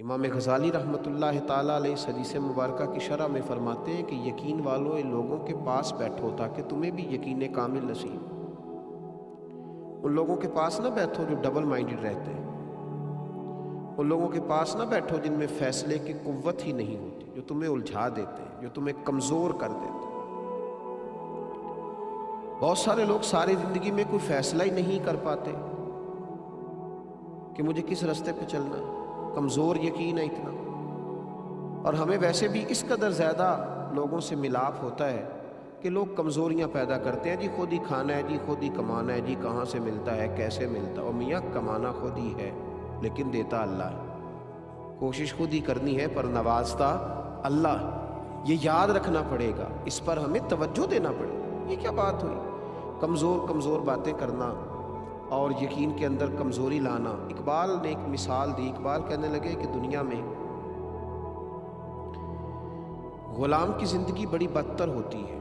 امام غزالی رحمۃ اللہ تعالیٰ علیہ اس حدیث مبارکہ کی شرح میں فرماتے ہیں کہ یقین والوں ان لوگوں کے پاس بیٹھو تاکہ تمہیں بھی یقین کامل نصیب۔ ان لوگوں کے پاس نہ بیٹھو جو ڈبل مائنڈڈ رہتے ہیں، ان لوگوں کے پاس نہ بیٹھو جن میں فیصلے کی قوت ہی نہیں ہوتی، جو تمہیں الجھا دیتے ہیں، جو تمہیں کمزور کر دیتے ہیں۔ بہت سارے لوگ ساری زندگی میں کوئی فیصلہ ہی نہیں کر پاتے کہ مجھے کس راستے پہ چلنا ہے، کمزور یقین ہے اتنا۔ اور ہمیں ویسے بھی اس قدر زیادہ لوگوں سے ملاپ ہوتا ہے کہ لوگ کمزوریاں پیدا کرتے ہیں، جی خود ہی کھانا ہے، جی خود ہی کمانا ہے، جی کہاں سے ملتا ہے، کیسے ملتا ہے۔ اور میاں کمانا خود ہی ہے لیکن دیتا اللہ ہے، کوشش خود ہی کرنی ہے پر نوازتا اللہ ہے۔ یہ یاد رکھنا پڑے گا، اس پر ہمیں توجہ دینا پڑے گا۔ یہ کیا بات ہوئی کمزور باتیں کرنا اور یقین کے اندر کمزوری لانا۔ اقبال نے ایک مثال دی، اقبال کہنے لگے کہ دنیا میں غلام کی زندگی بڑی بدتر ہوتی ہے۔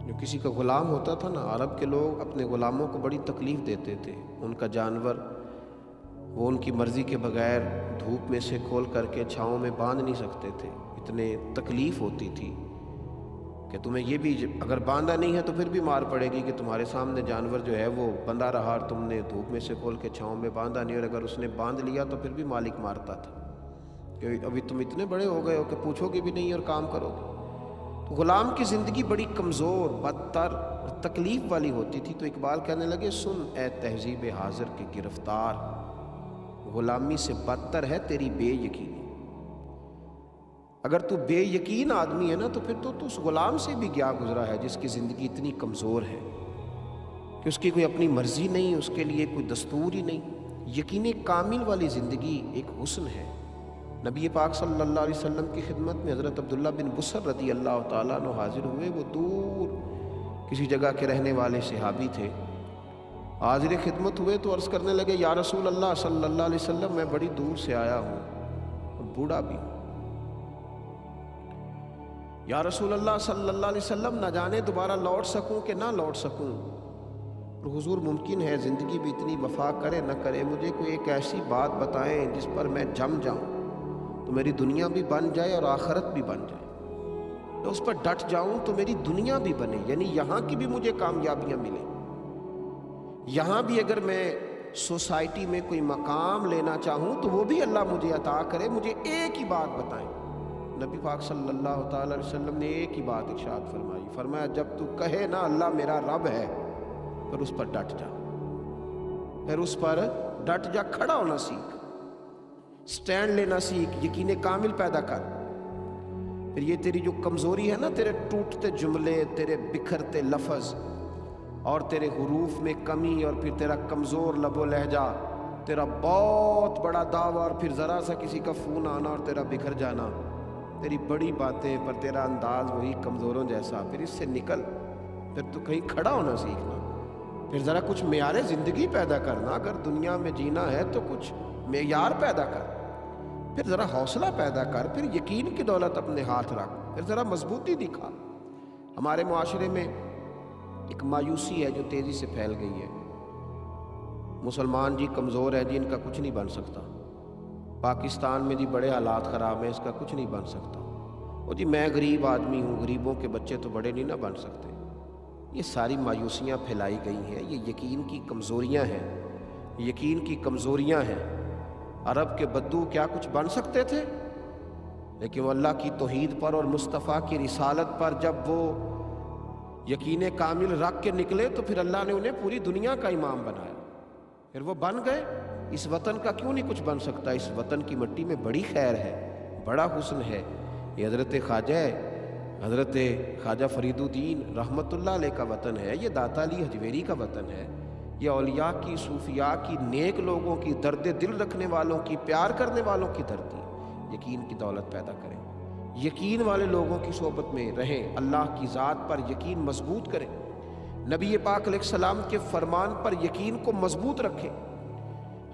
جو کسی کا غلام ہوتا تھا نا، عرب کے لوگ اپنے غلاموں کو بڑی تکلیف دیتے تھے۔ ان کا جانور وہ ان کی مرضی کے بغیر دھوپ میں سے کھول کر کے چھاؤں میں باندھ نہیں سکتے تھے، اتنے تکلیف ہوتی تھی کہ تمہیں یہ بھی اگر باندھا نہیں ہے تو پھر بھی مار پڑے گی کہ تمہارے سامنے جانور جو ہے وہ بندھا رہا اور تم نے دھوپ میں سے کھول کے چھاؤں میں باندھا نہیں، اور اگر اس نے باندھ لیا تو پھر بھی مالک مارتا تھا کہ ابھی تم اتنے بڑے ہو گئے ہو کہ پوچھو گے بھی نہیں اور کام کرو گے۔ تو غلام کی زندگی بڑی کمزور، بدتر اور تکلیف والی ہوتی تھی۔ تو اقبال کہنے لگے سن اے تہذیب حاضر کے گرفتار، غلامی سے بدتر ہے تیری بے یقینی۔ اگر تو بے یقین آدمی ہے نا تو پھر تو اس غلام سے بھی گیا گزرا ہے جس کی زندگی اتنی کمزور ہے کہ اس کی کوئی اپنی مرضی نہیں، اس کے لیے کوئی دستور ہی نہیں۔ یقین کامل والی زندگی ایک حسن ہے۔ نبی پاک صلی اللہ علیہ وسلم کی خدمت میں حضرت عبداللہ بن بصر رضی اللہ تعالیٰ عنہ حاضر ہوئے۔ وہ دور کسی جگہ کے رہنے والے صحابی تھے، حاضر خدمت ہوئے تو عرض کرنے لگے یا رسول اللہ صلی اللہ علیہ وسلم میں بڑی دور سے آیا ہوں اور بوڑھا بھی ہوں، یا رسول اللہ صلی اللہ علیہ وسلم نہ جانے دوبارہ لوٹ سکوں کہ نہ لوٹ سکوں، اور حضور ممکن ہے زندگی بھی اتنی وفا کرے نہ کرے، مجھے کوئی ایک ایسی بات بتائیں جس پر میں جم جاؤں تو میری دنیا بھی بن جائے اور آخرت بھی بن جائے، میں اس پر ڈٹ جاؤں تو میری دنیا بھی بنے، یعنی یہاں کی بھی مجھے کامیابیاں ملیں، یہاں بھی اگر میں سوسائٹی میں کوئی مقام لینا چاہوں تو وہ بھی اللہ مجھے عطا کرے، مجھے ایک ہی بات بتائیں۔ نبی پاک صلی اللہ تعالیٰ علیہ وسلم نے ایک ہی بات ارشاد فرمائی، فرمایا جب تو کہے نا اللہ میرا رب ہے پھر اس پر ڈٹ جا، پھر اس پر ڈٹ جا، کھڑا ہونا سیکھ، سٹینڈ لینا سیکھ، یقین کامل پیدا کر۔ پھر یہ تیری جو کمزوری ہے نا، تیرے ٹوٹتے جملے، تیرے بکھرتے لفظ اور تیرے حروف میں کمی، اور پھر تیرا کمزور لب و لہجہ، تیرا بہت بڑا دعویٰ اور پھر ذرا سا کسی کا فون آنا اور تیرا بکھر جانا، تیری بڑی باتیں پر تیرا انداز وہی کمزوروں جیسا، پھر اس سے نکل، پھر تو کہیں کھڑا ہونا سیکھنا، پھر ذرا کچھ معیار زندگی پیدا کرنا، اگر دنیا میں جینا ہے تو کچھ معیار پیدا کر، پھر ذرا حوصلہ پیدا کر، پھر یقین کی دولت اپنے ہاتھ رکھ، پھر ذرا مضبوطی دکھا۔ ہمارے معاشرے میں ایک مایوسی ہے جو تیزی سے پھیل گئی ہے، مسلمان جی کمزور ہے جی، ان کا کچھ نہیں بن سکتا، پاکستان میں جی بڑے حالات خراب ہیں، اس کا کچھ نہیں بن سکتا، وہ جی میں غریب آدمی ہوں، غریبوں کے بچے تو بڑے نہیں نہ بن سکتے۔ یہ ساری مایوسیاں پھیلائی گئی ہیں، یہ یقین کی کمزوریاں ہیں، یقین کی کمزوریاں ہیں۔ عرب کے بدو کیا کچھ بن سکتے تھے، لیکن وہ اللہ کی توحید پر اور مصطفیٰ کی رسالت پر جب وہ یقین کامل رکھ کے نکلے تو پھر اللہ نے انہیں پوری دنیا کا امام بنایا، پھر وہ بن گئے۔ اس وطن کا کیوں نہیں کچھ بن سکتا؟ اس وطن کی مٹی میں بڑی خیر ہے، بڑا حسن ہے۔ یہ حضرت خواجہ ہے، حضرت خواجہ فرید الدین رحمۃ اللہ علیہ کا وطن ہے، یہ داتا علی حجویری کا وطن ہے، یہ اولیاء کی، صوفیاء کی، نیک لوگوں کی، درد دل رکھنے والوں کی، پیار کرنے والوں کی دھرتی۔ یقین کی دولت پیدا کریں، یقین والے لوگوں کی صحبت میں رہیں، اللہ کی ذات پر یقین مضبوط کریں، نبی پاک علیہ السلام کے فرمان پر یقین کو مضبوط رکھیں۔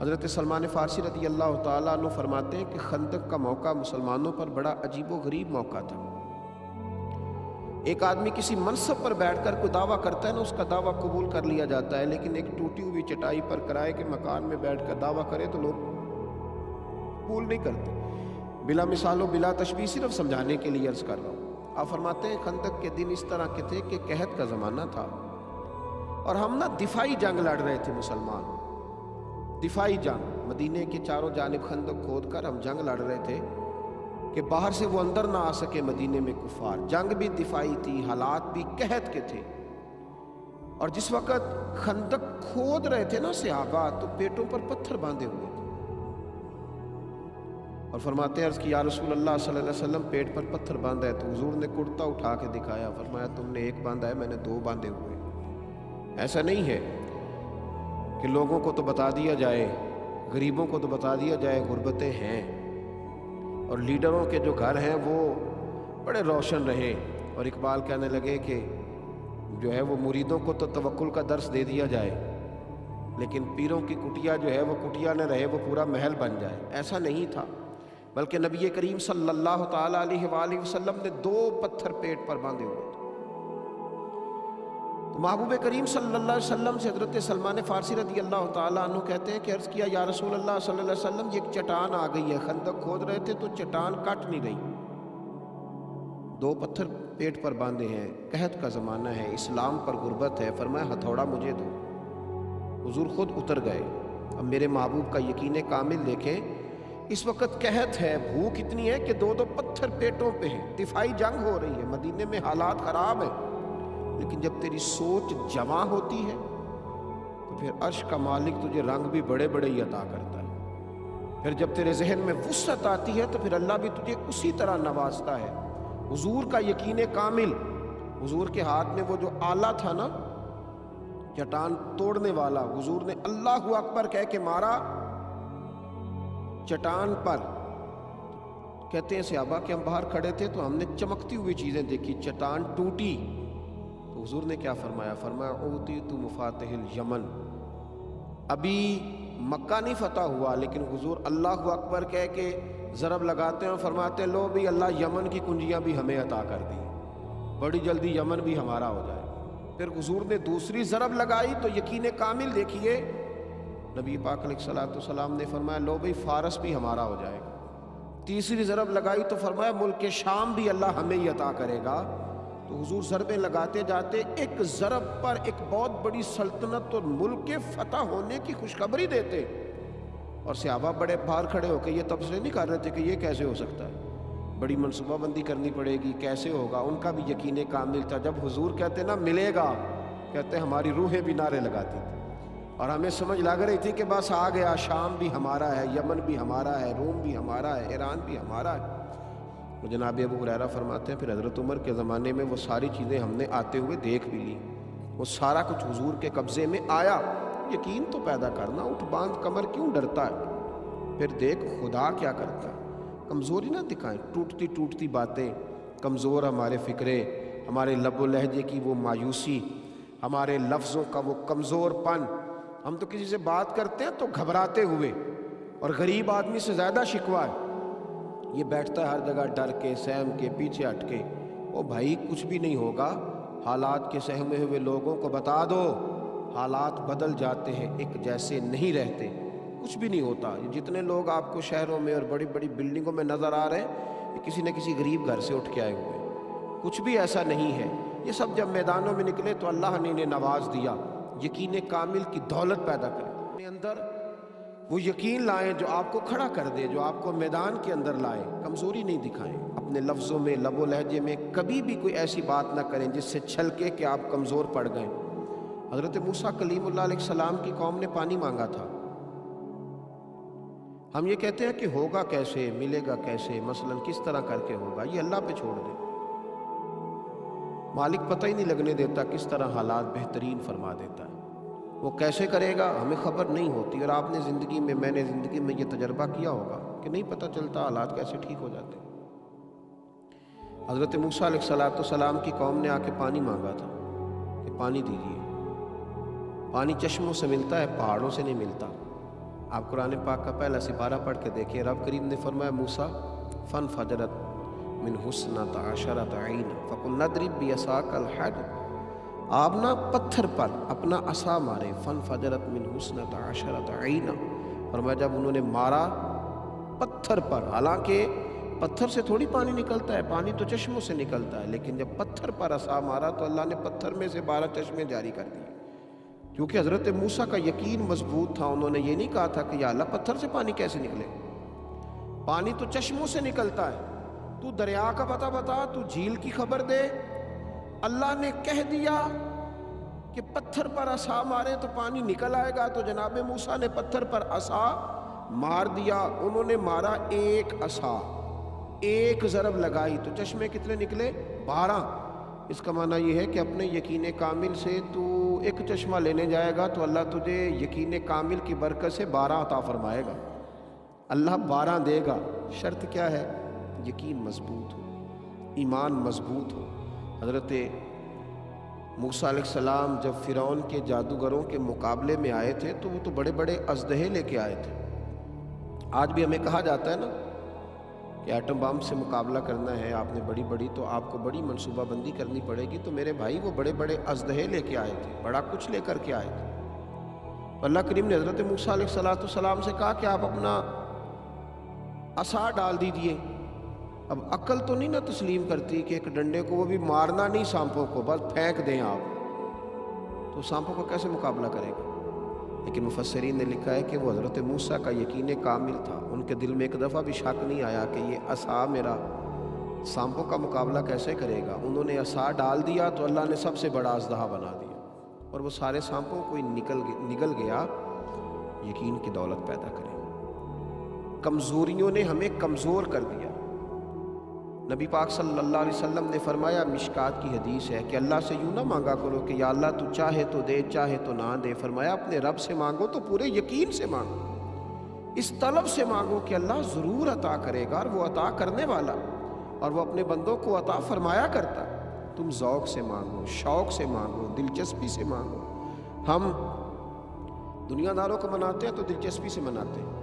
حضرت سلمان فارسی رضی اللہ تعالیٰ عنہ فرماتے ہیں کہ خندق کا موقع مسلمانوں پر بڑا عجیب و غریب موقع تھا۔ ایک آدمی کسی منصب پر بیٹھ کر کوئی دعویٰ کرتا ہے نا، اس کا دعویٰ قبول کر لیا جاتا ہے، لیکن ایک ٹوٹی ہوئی چٹائی پر کرائے کے مکان میں بیٹھ کر دعویٰ کرے تو لوگ قبول نہیں کرتے. بلا مثال و بلا تشبیہ صرف سمجھانے کے لیے عرض کر رہا ہوں. آپ فرماتے ہیں خندق کے دن اس طرح کے تھے کہ قحط کا زمانہ تھا اور ہم دفاعی جنگ لڑ رہے تھے مسلمان. دفاعی جنگ, مدینے کے چاروں جانب خندق کھود کر ہم جنگ لڑ رہے تھے کہ باہر سے وہ اندر نہ آ سکے مدینے میں کفار. جنگ بھی دفاعی تھی, حالات بھی قحط کے تھے. اور جس وقت خندق کھود رہے تھے نا صحابہ, تو پیٹوں پر پتھر باندھے ہوئے تھے. اور فرماتے ہیں عرض کی یا رسول اللہ صلی اللہ علیہ وسلم پیٹ پر پتھر باندھا ہے. تو حضور نے کرتا اٹھا کے دکھایا, فرمایا تم نے ایک باندھا ہے, میں نے دو باندھے ہوئے. ایسا نہیں ہے کہ لوگوں کو تو بتا دیا جائے, غریبوں کو تو بتا دیا جائے غربتیں ہیں, اور لیڈروں کے جو گھر ہیں وہ بڑے روشن رہے, اور اقبال کہنے لگے کہ جو ہے وہ مریدوں کو تو توکل کا درس دے دیا جائے, لیکن پیروں کی کٹیا جو ہے وہ کٹیا نہ رہے, وہ پورا محل بن جائے. ایسا نہیں تھا, بلکہ نبی کریم صلی اللہ تعالیٰ علیہ وآلہ وسلم نے 2 پتھر پیٹ پر باندھے ہوئے تھے. تو محبوب کریم صلی اللہ علیہ وسلم سے حضرت سلمان فارسی رضی اللہ تعالیٰ عنہ کہتے ہیں کہ عرض کیا یا رسول اللہ صلی اللہ علیہ وسلم یہ ایک چٹان آ گئی ہے, خندق کھود رہے تھے تو چٹان کٹ نہیں رہی, 2 پتھر پیٹ پر باندھے ہیں, قحط کا زمانہ ہے, اسلام پر غربت ہے. فرمایا ہتھوڑا مجھے دو. حضور خود اتر گئے. اب میرے محبوب کا یقین کامل دیکھیں, اس وقت قحط ہے, بھوک اتنی ہے کہ 2 پتھر پیٹوں پہ ہیں, دفاعی جنگ ہو رہی ہے, مدینے میں حالات خراب ہیں. لیکن جب تیری سوچ جمع ہوتی ہے تو پھر عرش کا مالک تجھے رنگ بھی بڑے بڑے ہی عطا کرتا ہے. پھر جب تیرے ذہن میں وسعت آتی ہے تو پھر اللہ بھی تجھے اسی طرح نوازتا ہے. حضور کا یقین کامل, حضور کے ہاتھ میں وہ جو آلہ تھا نا چٹان توڑنے والا, حضور نے اللہ اکبر کہہ کے مارا چٹان پر. کہتے ہیں صحابہ کہ ہم باہر کھڑے تھے تو ہم نے چمکتی ہوئی چیزیں دیکھی, چٹان ٹوٹی. تو حضور نے کیا فرمایا, فرمایا اوتیت مفاتح الیمن. ابھی مکہ نہیں فتح ہوا, لیکن حضور اللہ اکبر کہہ کے ضرب لگاتے ہیں اور فرماتے ہیں لو بھی اللہ یمن کی کنجیاں بھی ہمیں عطا کر دی, بڑی جلدی یمن بھی ہمارا ہو جائے. پھر حضور نے دوسری ضرب لگائی تو یقین کامل دیکھیے, نبی پاک علیہ الصلوۃ والسلام نے فرمایا لو بھئی فارس بھی ہمارا ہو جائے گا. تیسری ضرب لگائی تو فرمایا ملک شام بھی اللہ ہمیں ہی عطا کرے گا. تو حضور ضربیں لگاتے جاتے, ایک ضرب پر ایک بہت بڑی سلطنت اور ملک کے فتح ہونے کی خوشخبری دیتے. اور صحابہ بڑے باہر کھڑے ہو کے یہ تبصرے نہیں کر رہے تھے کہ یہ کیسے ہو سکتا ہے, بڑی منصوبہ بندی کرنی پڑے گی, کیسے ہوگا. ان کا بھی یقین کامل تھا. جب حضور کہتے نا ملے گا, کہتے ہماری روحیں بھی نعرے لگاتی تھی, اور ہمیں سمجھ لگ رہی تھی کہ بس آ گیا, شام بھی ہمارا ہے, یمن بھی ہمارا ہے, روم بھی ہمارا ہے, ایران بھی ہمارا ہے. تو جناب ابو ہریرہ فرماتے ہیں پھر حضرت عمر کے زمانے میں وہ ساری چیزیں ہم نے آتے ہوئے دیکھ بھی لیں, وہ سارا کچھ حضور کے قبضے میں آیا. یقین تو پیدا کرنا, اٹھ باندھ کمر کیوں ڈرتا ہے, پھر دیکھ خدا کیا کرتا ہے. کمزوری نہ دکھائیں, ٹوٹتی ٹوٹتی باتیں, کمزور ہمارے فکرے, ہمارے لب و لہجے کی وہ مایوسی, ہمارے لفظوں کا وہ کمزور پن. ہم تو کسی سے بات کرتے ہیں تو گھبراتے ہوئے, اور غریب آدمی سے زیادہ شکوہ ہے, یہ بیٹھتا ہے ہر جگہ ڈر کے, سہم کے, پیچھے ہٹ کے. او بھائی کچھ بھی نہیں ہوگا, حالات کے سہمے ہوئے لوگوں کو بتا دو, حالات بدل جاتے ہیں, ایک جیسے نہیں رہتے, کچھ بھی نہیں ہوتا. جتنے لوگ آپ کو شہروں میں اور بڑی بڑی بلڈنگوں میں نظر آ رہے ہیں, یہ کسی نہ کسی غریب گھر سے اٹھ کے آئے ہوئے ہیں, کچھ بھی ایسا نہیں ہے. یہ سب جب میدانوں میں نکلے تو اللہ نے انہیں نواز دیا. یقین کامل کی دولت پیدا کریں, اپنے اندر وہ یقین لائیں جو آپ کو کھڑا کر دے, جو آپ کو میدان کے اندر لائے. کمزوری نہیں دکھائیں, اپنے لفظوں میں, لب و لہجے میں کبھی بھی کوئی ایسی بات نہ کریں جس سے چھلکے کہ آپ کمزور پڑ گئے. حضرت موسیٰ کلیم اللہ علیہ السلام کی قوم نے پانی مانگا تھا. ہم یہ کہتے ہیں کہ ہوگا کیسے, ملے گا کیسے, مثلا کس طرح کر کے ہوگا, یہ اللہ پہ چھوڑ دیں. مالک پتہ ہی نہیں لگنے دیتا کس طرح حالات بہترین فرما دیتا ہے. وہ کیسے کرے گا ہمیں خبر نہیں ہوتی, اور آپ نے زندگی میں, میں نے زندگی میں یہ تجربہ کیا ہوگا کہ نہیں پتہ چلتا حالات کیسے ٹھیک ہو جاتے. حضرت موسیٰ علیہ السلام کی قوم نے آ کے پانی مانگا تھا کہ پانی دیجیے. پانی چشموں سے ملتا ہے, پہاڑوں سے نہیں ملتا. آپ قرآن پاک کا پہلا سپارہ پڑھ کے دیکھیں, رب کریم نے فرمایا موسیٰ فن فجرت من حسنۃ عشرۃ عین فقلنا اضرب بعصاک الحجر. آپ نا پتھر پر اپنا عصا مارے, فن فجرت من حسنۃ عشرۃ عین. فرمایا جب انہوں نے مارا پتھر پر، حالانکہ پتھر سے تھوڑی پانی نکلتا ہے، پانی تو چشموں سے نکلتا ہے، لیکن جب پتھر پر عصا مارا تو اللہ نے پتھر میں سے 12 چشمے جاری کر دیے، کیونکہ حضرت موسیٰ کا یقین مضبوط تھا۔ انہوں نے یہ نہیں کہا تھا کہ یا اللہ پتھر سے پانی کیسے نکلے، پانی تو چشموں سے نکلتا ہے، تو دریا کا پتہ بتا، تو جھیل کی خبر دے۔ اللہ نے کہہ دیا کہ پتھر پر عصا مارے تو پانی نکل آئے گا، تو جناب موسیٰ نے پتھر پر عصا مار دیا۔ انہوں نے مارا ایک عصا، ایک ضرب لگائی تو چشمے کتنے نکلے؟ 12۔ اس کا معنی یہ ہے کہ اپنے یقین کامل سے تو ایک چشمہ لینے جائے گا تو اللہ تجھے یقین کامل کی برکت سے 12 عطا فرمائے گا، اللہ 12 دے گا۔ شرط کیا ہے؟ یقین مضبوط ہو، ایمان مضبوط ہو۔ حضرت موسیٰ علیہ السلام جب فرعون کے جادوگروں کے مقابلے میں آئے تھے تو وہ تو بڑے بڑے اژدہے لے کے آئے تھے۔ آج بھی ہمیں کہا جاتا ہے نا کہ ایٹم بم سے مقابلہ کرنا ہے آپ نے بڑی تو آپ کو بڑی منصوبہ بندی کرنی پڑے گی، تو میرے بھائی وہ بڑے بڑے اژدہے لے کے آئے تھے، بڑا کچھ لے کر کے آئے تھے۔ اللہ کریم نے حضرت موسیٰ علیہ السلام سے کہا کہ آپ اپنا عصا ڈال دیجئے۔ اب عقل تو نہیں نہ تسلیم کرتی کہ ایک ڈنڈے کو وہ بھی مارنا نہیں سانپوں کو، بس پھینک دیں آپ، تو سانپوں کو کیسے مقابلہ کرے گا؟ لیکن مفسرین نے لکھا ہے کہ وہ حضرت موسیٰ کا یقین کامل تھا، ان کے دل میں ایک دفعہ بھی شک نہیں آیا کہ یہ عصا میرا سانپوں کا مقابلہ کیسے کرے گا۔ انہوں نے عصا ڈال دیا تو اللہ نے سب سے بڑا اژدہا بنا دیا، اور وہ سارے سانپوں کو نگل گیا۔ یقین کی دولت پیدا کریں۔ کمزوریوں نے ہمیں کمزور کر دیا۔ نبی پاک صلی اللہ علیہ وسلم نے فرمایا، مشکات کی حدیث ہے کہ اللہ سے یوں نہ مانگا کرو کہ یا اللہ تو چاہے تو دے، چاہے تو نہ دے۔ فرمایا اپنے رب سے مانگو تو پورے یقین سے مانگو، اس طلب سے مانگو کہ اللہ ضرور عطا کرے گا، اور وہ عطا کرنے والا، اور وہ اپنے بندوں کو عطا فرمایا کرتا۔ تم ذوق سے مانگو، شوق سے مانگو، دلچسپی سے مانگو۔ ہم دنیا داروں کو مناتے ہیں تو دلچسپی سے مناتے ہیں،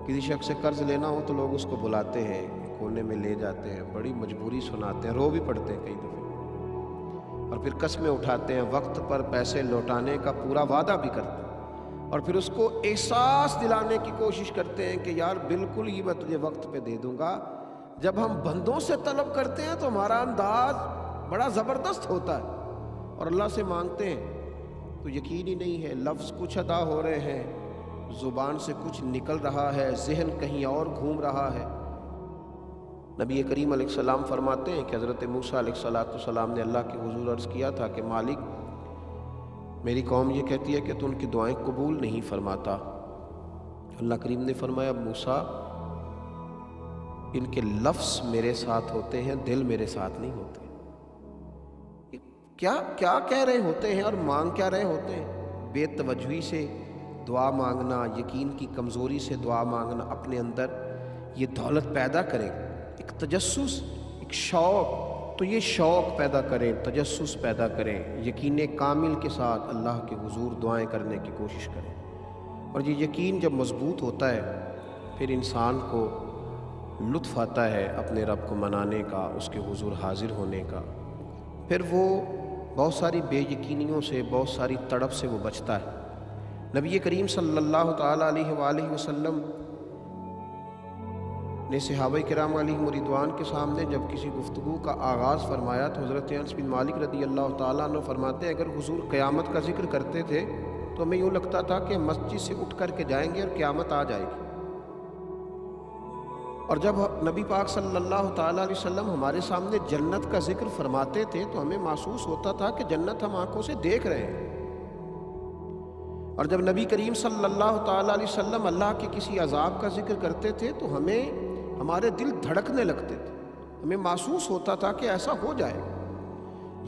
کسی شخص سے قرض لینا ہو تو لوگ اس کو بلاتے ہیں، کونے میں لے جاتے ہیں، بڑی مجبوری سناتے ہیں، رو بھی پڑتے ہیں کئی دفعہ، اور پھر قسمیں اٹھاتے ہیں، وقت پر پیسے لوٹانے کا پورا وعدہ بھی کرتے ہیں، اور پھر اس کو احساس دلانے کی کوشش کرتے ہیں کہ یار بالکل ہی میں تجھے وقت پہ دے دوں گا۔ جب ہم بندوں سے طلب کرتے ہیں تو ہمارا انداز بڑا زبردست ہوتا ہے، اور اللہ سے مانگتے ہیں تو یقین ہی نہیں ہے، لفظ کچھ ادا ہو رہے ہیں، زبان سے کچھ نکل رہا ہے، ذہن کہیں اور گھوم رہا ہے۔ نبی کریم علیہ السلام فرماتے ہیں کہ حضرت موسیٰ علیہ السلام نے اللہ کے حضور عرض کیا تھا کہ مالک میری قوم یہ کہتی ہے کہ تو ان کی دعائیں قبول نہیں فرماتا۔ اللہ کریم نے فرمایا موسیٰ ان کے لفظ میرے ساتھ ہوتے ہیں، دل میرے ساتھ نہیں ہوتے۔ کیا کہہ رہے ہوتے ہیں اور مانگ کیا رہے ہوتے ہیں؟ بے توجہی سے دعا مانگنا، یقین کی کمزوری سے دعا مانگنا اپنے اندر یہ دولت پیدا کرے، ایک تجسس، ایک شوق، تو یہ شوق پیدا کریں، تجسس پیدا کریں، یقین کامل کے ساتھ اللہ کے حضور دعائیں کرنے کی کوشش کریں۔ اور یہ یقین جب مضبوط ہوتا ہے پھر انسان کو لطف آتا ہے اپنے رب کو منانے کا، اس کے حضور حاضر ہونے کا، پھر وہ بہت ساری بے یقینیوں سے، بہت ساری تڑپ سے وہ بچتا ہے۔ نبی کریم صلی اللہ تعالیٰ علیہ وآلہ وسلم نے صحابہ کرام علیہم رضوان کے سامنے جب کسی گفتگو کا آغاز فرمایا تو حضرت انس بن مالک رضی اللہ تعالیٰ عنہ فرماتے ہیں اگر حضور قیامت کا ذکر کرتے تھے تو ہمیں یوں لگتا تھا کہ مسجد سے اٹھ کر کے جائیں گے اور قیامت آ جائے گی، اور جب نبی پاک صلی اللہ تعالیٰ علیہ وسلم ہمارے سامنے جنت کا ذکر فرماتے تھے تو ہمیں محسوس ہوتا تھا کہ جنت ہم آنکھوں سے دیکھ رہے ہیں، اور جب نبی کریم صلی اللہ تعالیٰ علیہ وسلم اللہ کے کسی عذاب کا ذکر کرتے تھے تو ہمارے دل دھڑکنے لگتے تھے، ہمیں محسوس ہوتا تھا کہ ایسا ہو جائے۔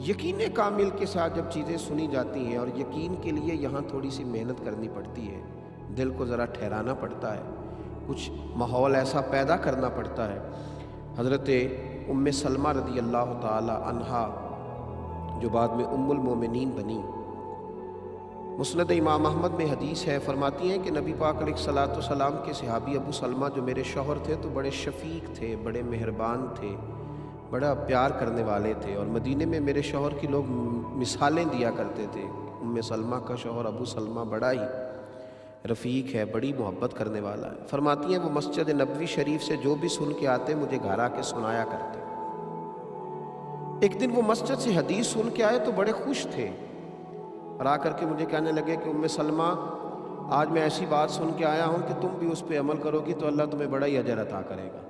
یقین کامل کے ساتھ جب چیزیں سنی جاتی ہیں، اور یقین کے لیے یہاں تھوڑی سی محنت کرنی پڑتی ہے، دل کو ذرا ٹھہرانا پڑتا ہے، کچھ ماحول ایسا پیدا کرنا پڑتا ہے۔ حضرت ام سلمہ رضی اللہ تعالی عنہا جو بعد میں ام المومنین بنی، مسند امام احمد میں حدیث ہے، فرماتی ہیں کہ نبی پاک علیہ السلام کے صحابی ابو سلمہ جو میرے شوہر تھے تو بڑے شفیق تھے، بڑے مہربان تھے، بڑا پیار کرنے والے تھے، اور مدینے میں میرے شوہر کی لوگ مثالیں دیا کرتے تھے۔ ام سلمہ کا شوہر ابو سلمہ بڑا ہی رفیق ہے، بڑی محبت کرنے والا ہے۔ فرماتی ہیں وہ مسجد نبوی شریف سے جو بھی سن کے آتے مجھے گھر آ کے سنایا کرتے۔ ایک دن وہ مسجد سے حدیث سن کے آئے تو بڑے خوش تھے، اور آ کر کے مجھے کہنے لگے کہ ام سلمہ آج میں ایسی بات سن کے آیا ہوں کہ تم بھی اس پہ عمل کرو گی تو اللہ تمہیں بڑا ہی اجر عطا کرے گا۔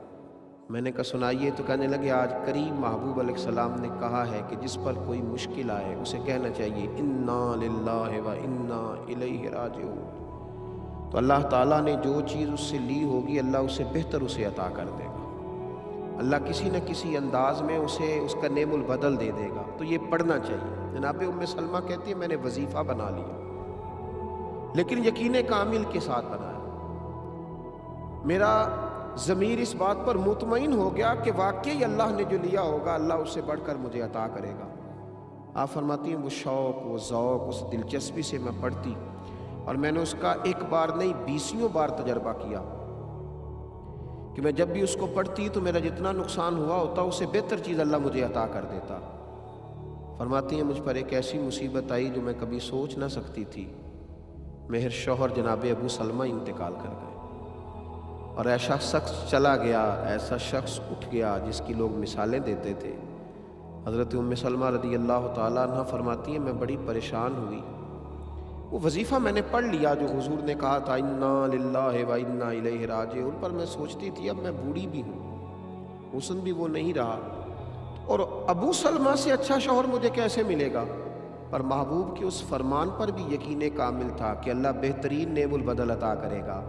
میں نے کہا سنائیے، تو کہنے لگے آج کریم محبوب علیہ السلام نے کہا ہے کہ جس پر کوئی مشکل آئے اسے کہنا چاہیے انا للہ و انا الیہ راجعون، تو اللہ تعالیٰ نے جو چیز اس سے لی ہوگی اللہ اسے بہتر اسے عطا کر دے گا، اللہ کسی نہ کسی انداز میں اسے اس کا نعم البدل دے دے گا، تو یہ پڑھنا چاہیے۔ جناب ام سلمہ کہتی ہے میں نے وظیفہ بنا لیا، لیکن یقین کامل کے ساتھ بنایا۔ میرا ضمیر اس بات پر مطمئن ہو گیا کہ واقعی اللہ نے جو لیا ہوگا اللہ اس سے بڑھ کر مجھے عطا کرے گا۔ آپ فرماتی ہیں وہ شوق، وہ ذوق، اس دلچسپی سے میں پڑھتی، اور میں نے اس کا ایک بار نہیں 20 بار تجربہ کیا کہ میں جب بھی اس کو پڑھتی تو میرا جتنا نقصان ہوا ہوتا اسے بہتر چیز اللہ مجھے عطا کر دیتا۔ فرماتی ہیں مجھ پر ایک ایسی مصیبت آئی جو میں کبھی سوچ نہ سکتی تھی۔ میرے شوہر جناب ابو سلمہ انتقال کر گئے، اور ایسا شخص چلا گیا، ایسا شخص اٹھ گیا جس کی لوگ مثالیں دیتے تھے۔ حضرت ام سلمہ رضی اللہ تعالیٰ عنہ فرماتی ہیں میں بڑی پریشان ہوئی۔ وہ وظیفہ میں نے پڑھ لیا جو حضور نے کہا تھا انا للہ و انا الیہ راجعون، پر میں سوچتی تھی اب میں بوڑھی بھی ہوں، حسن بھی وہ نہیں رہا، اور ابو سلمہ سے اچھا شوہر مجھے کیسے ملے گا؟ پر محبوب کے اس فرمان پر بھی یقین کامل تھا کہ اللہ بہترین نعم البدل عطا کرے گا۔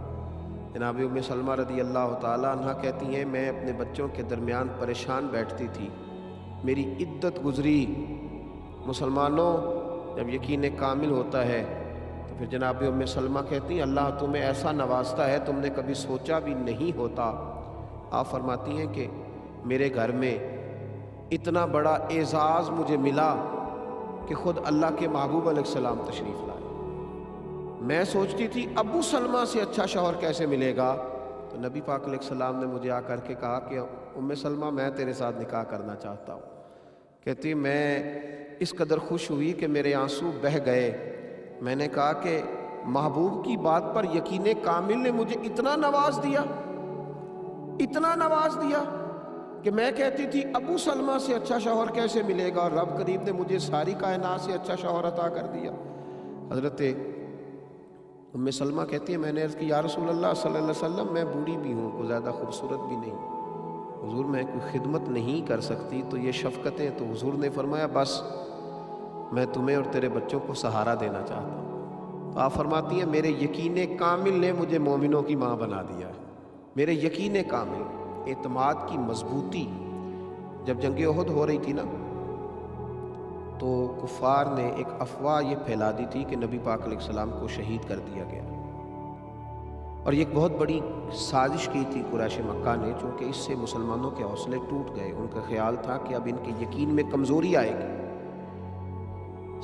جناب ام سلمہ رضی اللہ تعالیٰ عنہ کہتی ہیں میں اپنے بچوں کے درمیان پریشان بیٹھتی تھی، میری عدت گزری۔ مسلمانوں جب یقین کامل ہوتا ہے تو پھر جناب ام سلمہ کہتی ہیں اللہ تمہیں ایسا نوازتا ہے تم نے کبھی سوچا بھی نہیں ہوتا۔ آپ فرماتی ہیں کہ میرے گھر میں اتنا بڑا اعزاز مجھے ملا کہ خود اللہ کے محبوب علیہ السلام تشریف لائے۔ میں سوچتی تھی ابو سلمہ سے اچھا شوہر کیسے ملے گا، تو نبی پاک علیہ السلام نے مجھے آ کر کے کہا کہ ام سلمہ میں تیرے ساتھ نکاح کرنا چاہتا ہوں۔ کہتی میں اس قدر خوش ہوئی کہ میرے آنسو بہہ گئے۔ میں نے کہا کہ محبوب کی بات پر یقین کامل نے مجھے اتنا نواز دیا، اتنا نواز دیا کہ میں کہتی تھی ابو سلمہ سے اچھا شوہر کیسے ملے گا، اور رب کریم نے مجھے ساری کائنات سے اچھا شوہر عطا کر دیا۔ حضرت ام سلمہ کہتی ہے میں نے عرض کی یا رسول اللہ صلی اللہ علیہ وسلم میں بوڑھی بھی ہوں، کوئی زیادہ خوبصورت بھی نہیں، حضور میں کوئی خدمت نہیں کر سکتی، تو یہ شفقتیں، تو حضور نے فرمایا بس میں تمہیں اور تیرے بچوں کو سہارا دینا چاہتا ہوں۔ تو آپ فرماتی ہیں میرے یقین کامل نے مجھے مومنوں کی ماں بنا دیا ہے۔ میرے یقین کامل، اعتماد کی مضبوطی۔ جب جنگ احد ہو رہی تھی نا تو کفار نے ایک افواہ یہ پھیلا دی تھی کہ نبی پاک علیہ السلام کو شہید کر دیا گیا، اور یہ ایک بہت بڑی سازش کی تھی قریش مکہ نے، چونکہ اس سے مسلمانوں کے حوصلے ٹوٹ گئے۔ ان کا خیال تھا کہ اب ان کے یقین میں کمزوری آئے گی۔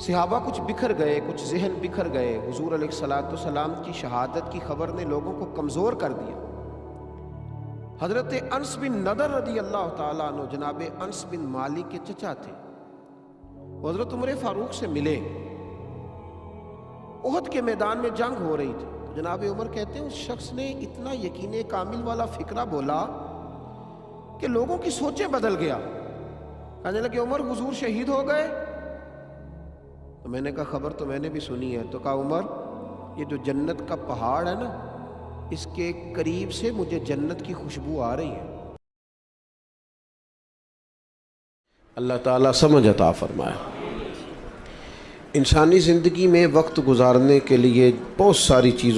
صحابہ کچھ بکھر گئے، کچھ ذہن بکھر گئے۔ حضور علیہ السلام کی شہادت کی خبر نے لوگوں کو کمزور کر دیا۔ حضرت انس بن نضر رضی اللہ تعالیٰ عنہ جناب انس بن مالک کے چچا تھے، حضرت عمر فاروق سے ملے، احد کے میدان میں جنگ ہو رہی تھی۔ جناب عمر کہتے ہیں اس شخص نے اتنا یقین کامل والا فکرہ بولا کہ لوگوں کی سوچیں بدل گیا۔ کہنے لگے عمر حضور شہید ہو گئے؟ تو میں نے کہا خبر تو میں نے بھی سنی ہے۔ تو کہا عمر یہ جو جنت کا پہاڑ ہے نا اس کے قریب سے مجھے جنت کی خوشبو آ رہی ہے۔ اللہ تعالیٰ سمجھ عطا فرمائے۔ انسانی زندگی میں وقت گزارنے کے لیے بہت ساری چیزوں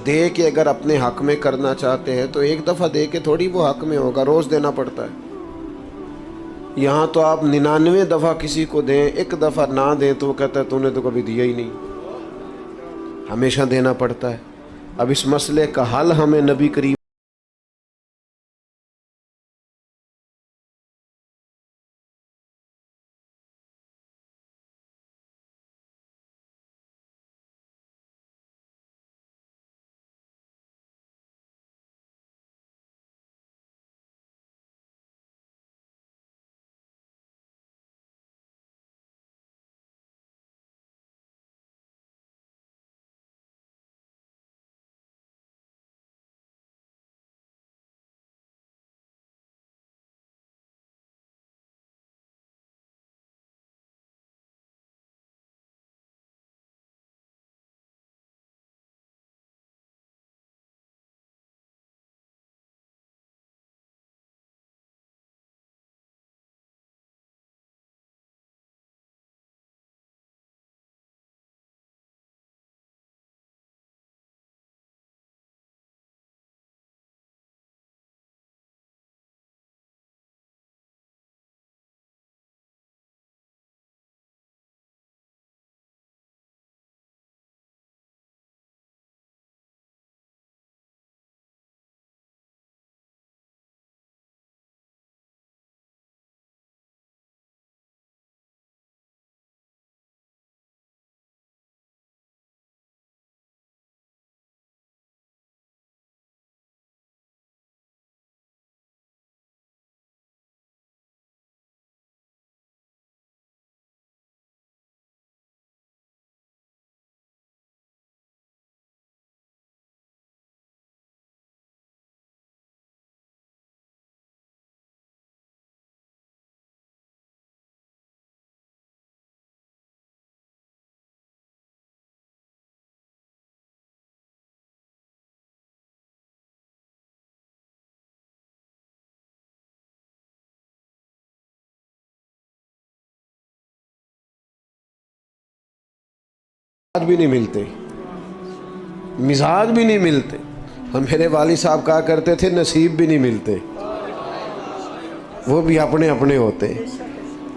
دے کے اگر اپنے حق میں کرنا چاہتے ہیں تو ایک دفعہ دے کے تھوڑی وہ حق میں ہوگا، روز دینا پڑتا ہے۔ یہاں تو آپ 99 دفعہ کسی کو دیں، ایک دفعہ نہ دیں تو وہ کہتا ہے تو نے تو کبھی دیا ہی نہیں، ہمیشہ دینا پڑتا ہے۔ اب اس مسئلے کا حل ہمیں نبی کریم بھی نہیں ملتے، مزاج بھی نہیں ملتے۔ ہم میرے والد صاحب کہا کرتے تھے نصیب بھی نہیں ملتے، وہ بھی اپنے اپنے ہوتے۔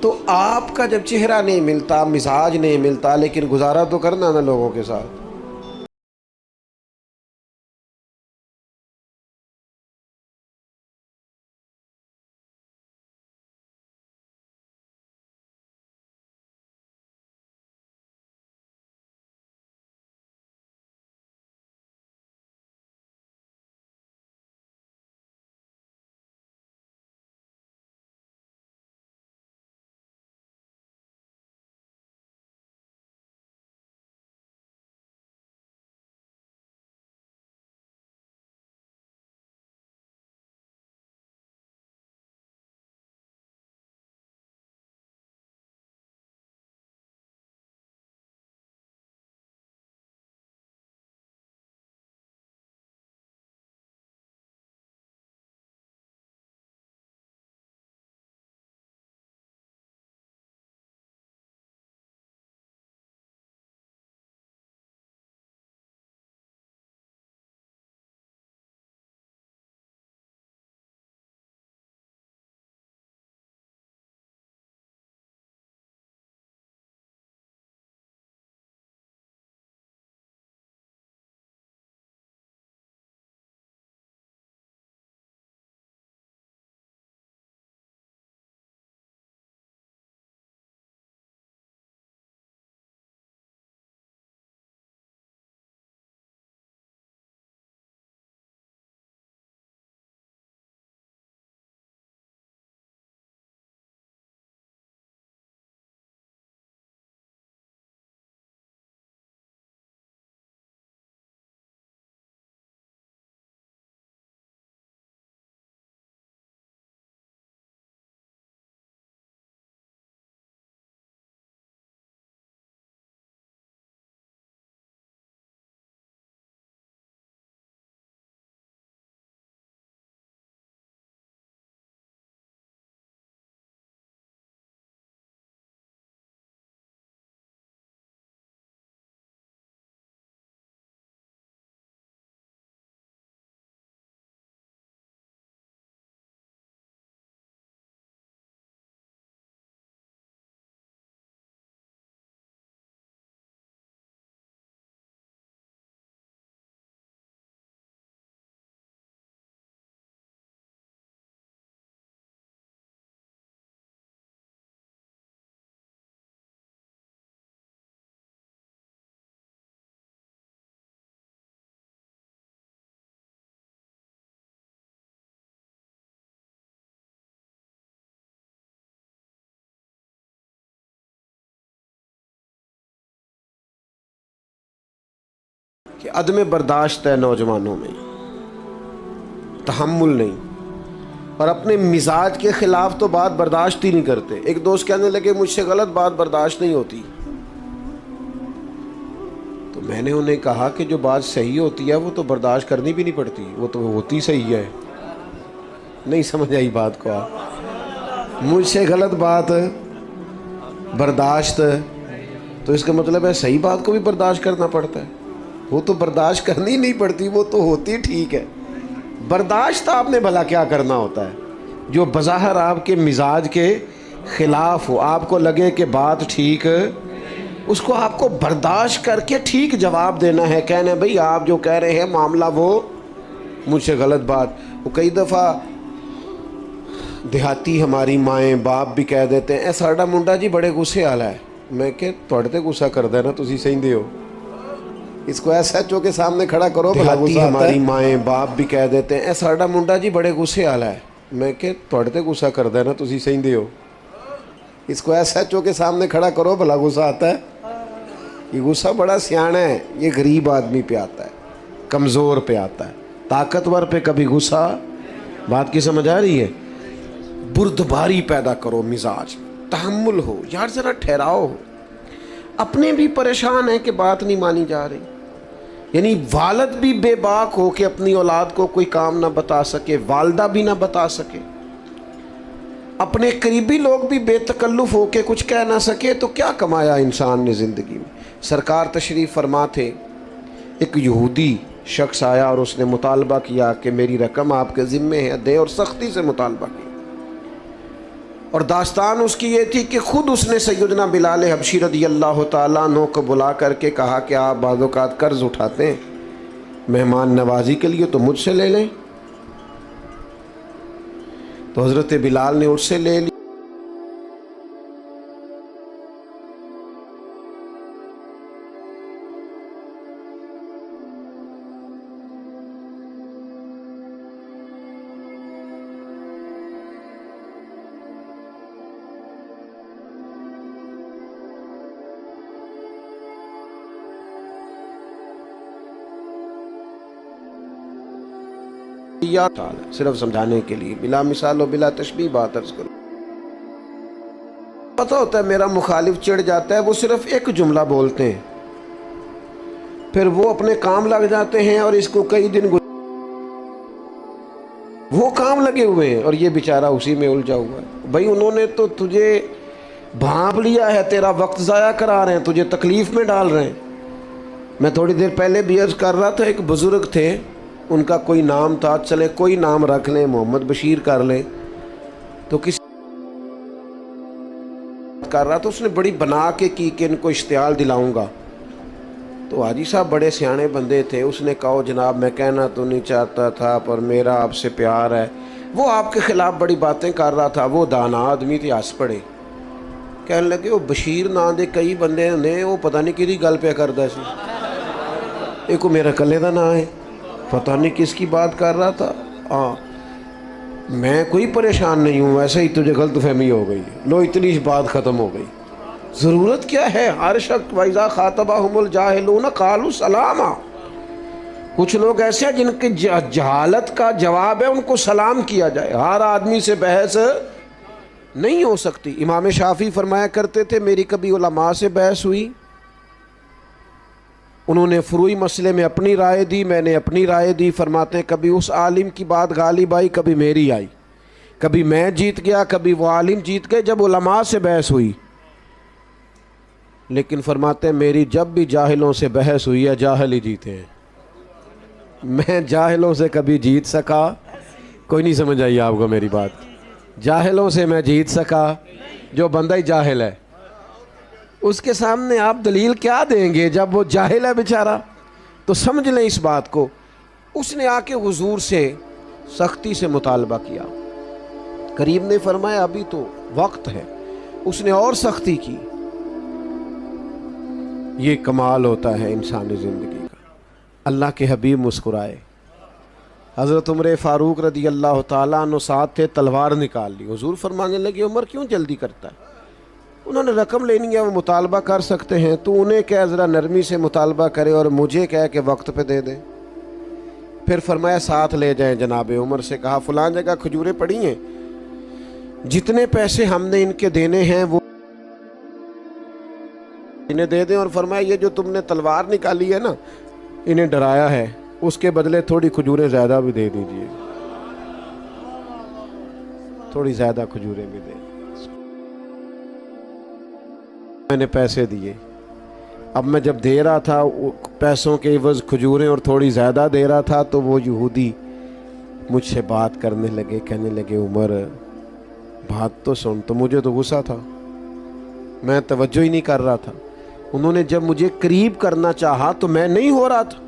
تو آپ کا جب چہرہ نہیں ملتا، مزاج نہیں ملتا، لیکن گزارا تو کرنا نا لوگوں کے ساتھ۔ کہ عدم برداشت ہے نوجوانوں میں، تحمل نہیں، اور اپنے مزاج کے خلاف تو بات برداشت ہی نہیں کرتے۔ ایک دوست کہنے لگے مجھ سے غلط بات برداشت نہیں ہوتی، تو میں نے انہیں کہا کہ جو بات صحیح ہوتی ہے وہ تو برداشت کرنی بھی نہیں پڑتی، وہ تو ہوتی صحیح ہے۔ نہیں سمجھ آئی بات کو آپ؟ مجھ سے غلط بات برداشت، تو اس کا مطلب ہے صحیح بات کو بھی برداشت کرنا پڑتا ہے؟ وہ تو برداشت کرنی نہیں پڑتی، وہ تو ہوتی ٹھیک ہے۔ برداشت آپ نے بھلا کیا کرنا ہوتا ہے جو بظاہر آپ کے مزاج کے خلاف ہو، آپ کو لگے کہ بات ٹھیک، اس کو آپ کو برداشت کر کے ٹھیک جواب دینا ہے، کہنا ہے بھئی آپ جو کہہ رہے ہیں معاملہ وہ مجھ سے غلط بات۔ وہ کئی دفعہ دیہاتی ہماری مائیں باپ بھی کہہ دیتے ہیں اے ساڈا منڈا جی بڑے غصے والا ہے۔ میں کہ تھوڑے تے غصہ کردا ہے نا، تسی سہندے ہو، اس کو ایس ایچ او کے سامنے کھڑا کرو بھلا غصہ ہماری مائیں باپ بھی کہہ دیتے ہیں اے ساڈا منڈا جی بڑے غصے والا ہے۔ میں کہ تھوڑے تے غصہ کردا ہے نا، تسی سہندے ہو، اس کو ایس ایچ او کے سامنے کھڑا کرو بھلا غصہ آتا ہے۔ یہ غصہ بڑا سیاںا ہے، یہ غریب آدمی پہ آتا ہے، کمزور پہ آتا ہے، طاقتور پہ کبھی غصہ۔ بات کی سمجھ آ رہی ہے؟ بردباری پیدا کرو، مزاج تحمل ہو، یار ذرا ٹھہراؤ ہو۔ اپنے بھی پریشان ہیں کہ بات نہیں مانی جا رہی، یعنی والد بھی بے باک ہو کہ اپنی اولاد کو کوئی کام نہ بتا سکے، والدہ بھی نہ بتا سکے، اپنے قریبی لوگ بھی بے تکلف ہو کے کچھ کہہ نہ سکے، تو کیا کمایا انسان نے زندگی میں؟ سرکار تشریف فرما تھے، ایک یہودی شخص آیا اور اس نے مطالبہ کیا کہ میری رقم آپ کے ذمے ہے، دے، اور سختی سے مطالبہ کیا۔ اور داستان اس کی یہ تھی کہ خود اس نے سیدنا بلال حبشی رضی اللہ تعالیٰ عنہ کو بلا کر کے کہا کہ آپ بعض اوقات قرض اٹھاتے ہیں مہمان نوازی کے لیے، تو مجھ سے لے لیں۔ تو حضرت بلال نے اس سے لے لی۔ صرف سمجھانے کے لیے، بلا مثال و بلا تشبیہ بات عرض کروں۔ پتہ ہوتا ہے میرا مخالف چڑھ جاتا ہے، وہ صرف ایک جملہ بولتے ہیں، پھر وہ اپنے کام لگ جاتے ہیں اور اس کو کئی دن وہ کام لگے ہوئے ہیں اور یہ بیچارہ اسی میں الجھا ہوا ہے۔ بھائی انہوں نے تو تجھے بھانپ لیا ہے، تیرا وقت ضائع کرا رہے ہیں، تجھے تکلیف میں ڈال رہے ہیں۔ میں تھوڑی دیر پہلے بھی عرض کر رہا تھا، ایک بزرگ تھے، ان کا کوئی نام تھا، چلے کوئی نام رکھ لیں، محمد بشیر کر لیں، تو کسی کر رہا تو اس نے بڑی بنا کے کی کہ ان کو اشتعال دلاؤں گا۔ تو حاجی صاحب بڑے سیانے بندے تھے، اس نے کہا جناب میں کہنا تو نہیں چاہتا تھا پر میرا آپ سے پیار ہے۔ وہ آپ کے خلاف بڑی باتیں کر رہا تھا، وہ دانا آدمی تھے، ہنس پڑے، کہنے لگے وہ بشیر نا دے کئی بندے نے، وہ پتہ نہیں کدی گل پہ کردا سی، ایک کو میرا کلے دا نا ہے، پتہ نہیں کس کی بات کر رہا تھا۔ ہاں میں کوئی پریشان نہیں ہوں، ایسے ہی تجھے غلط فہمی ہو گئی، لو اتنی بات ختم ہو گئی۔ ضرورت کیا ہے؟ ہر شخص وَإِذَا خَاطَبَهُمُ الْجَاهِلُونَ قَالُوا سَلَامًا، کچھ لوگ ایسے ہیں جن کی جہالت کا جواب ہے ان کو سلام کیا جائے، ہر آدمی سے بحث نہیں ہو سکتی۔ امام شافعی فرمایا کرتے تھے میری کبھی علماء سے بحث ہوئی، انہوں نے فروعی مسئلے میں اپنی رائے دی، میں نے اپنی رائے دی۔ فرماتے ہیں کبھی اس عالم کی بات غالب آئی، کبھی میری آئی، کبھی میں جیت گیا، کبھی وہ عالم جیت گئے جب علماء سے بحث ہوئی۔ لیکن فرماتے ہیں میری جب بھی جاہلوں سے بحث ہوئی ہے، جاہل ہی جیتے ہیں، میں جاہلوں سے کبھی جیت سکا، کوئی نہیں سمجھ آئی آپ کو میری بات، جاہلوں سے میں جیت سکا، جو بندہ ہی جاہل ہے اس کے سامنے آپ دلیل کیا دیں گے جب وہ جاہل ہے بیچارہ؟ تو سمجھ لیں اس بات کو۔ اس نے آ کے حضور سے سختی سے مطالبہ کیا، کریم نے فرمایا ابھی تو وقت ہے، اس نے اور سختی کی۔ یہ کمال ہوتا ہے انسانی زندگی کا۔ اللہ کے حبیب مسکرائے، حضرت عمر فاروق رضی اللہ تعالیٰ عنہ ساتھ تھے، تلوار نکال لی، حضور فرمانے لگے عمر کیوں جلدی کرتا ہے؟ انہوں نے رقم لینی ہے، وہ مطالبہ کر سکتے ہیں، تو انہیں کہہ ذرا نرمی سے مطالبہ کرے اور مجھے کہہ کہ وقت پہ دے دیں۔ پھر فرمایا ساتھ لے جائیں۔ جناب عمر سے کہا فلاں جگہ کھجوریں پڑی ہیں، جتنے پیسے ہم نے ان کے دینے ہیں وہ انہیں دے دیں، اور فرمایا یہ جو تم نے تلوار نکالی ہے نا، انہیں ڈرایا ہے، اس کے بدلے تھوڑی کھجوریں زیادہ بھی دے دیجئے، تھوڑی زیادہ کھجوریں بھی دے۔ میں نے پیسے دیے، اب میں جب دے رہا تھا پیسوں کے عوض کھجوریں اور تھوڑی زیادہ دے رہا تھا، تو وہ یہودی مجھ سے بات کرنے لگے، کہنے لگے عمر بات تو سن۔ تو مجھے تو غصہ تھا، میں توجہ ہی نہیں کر رہا تھا۔ انہوں نے جب مجھے قریب کرنا چاہا تو میں نہیں ہو رہا تھا۔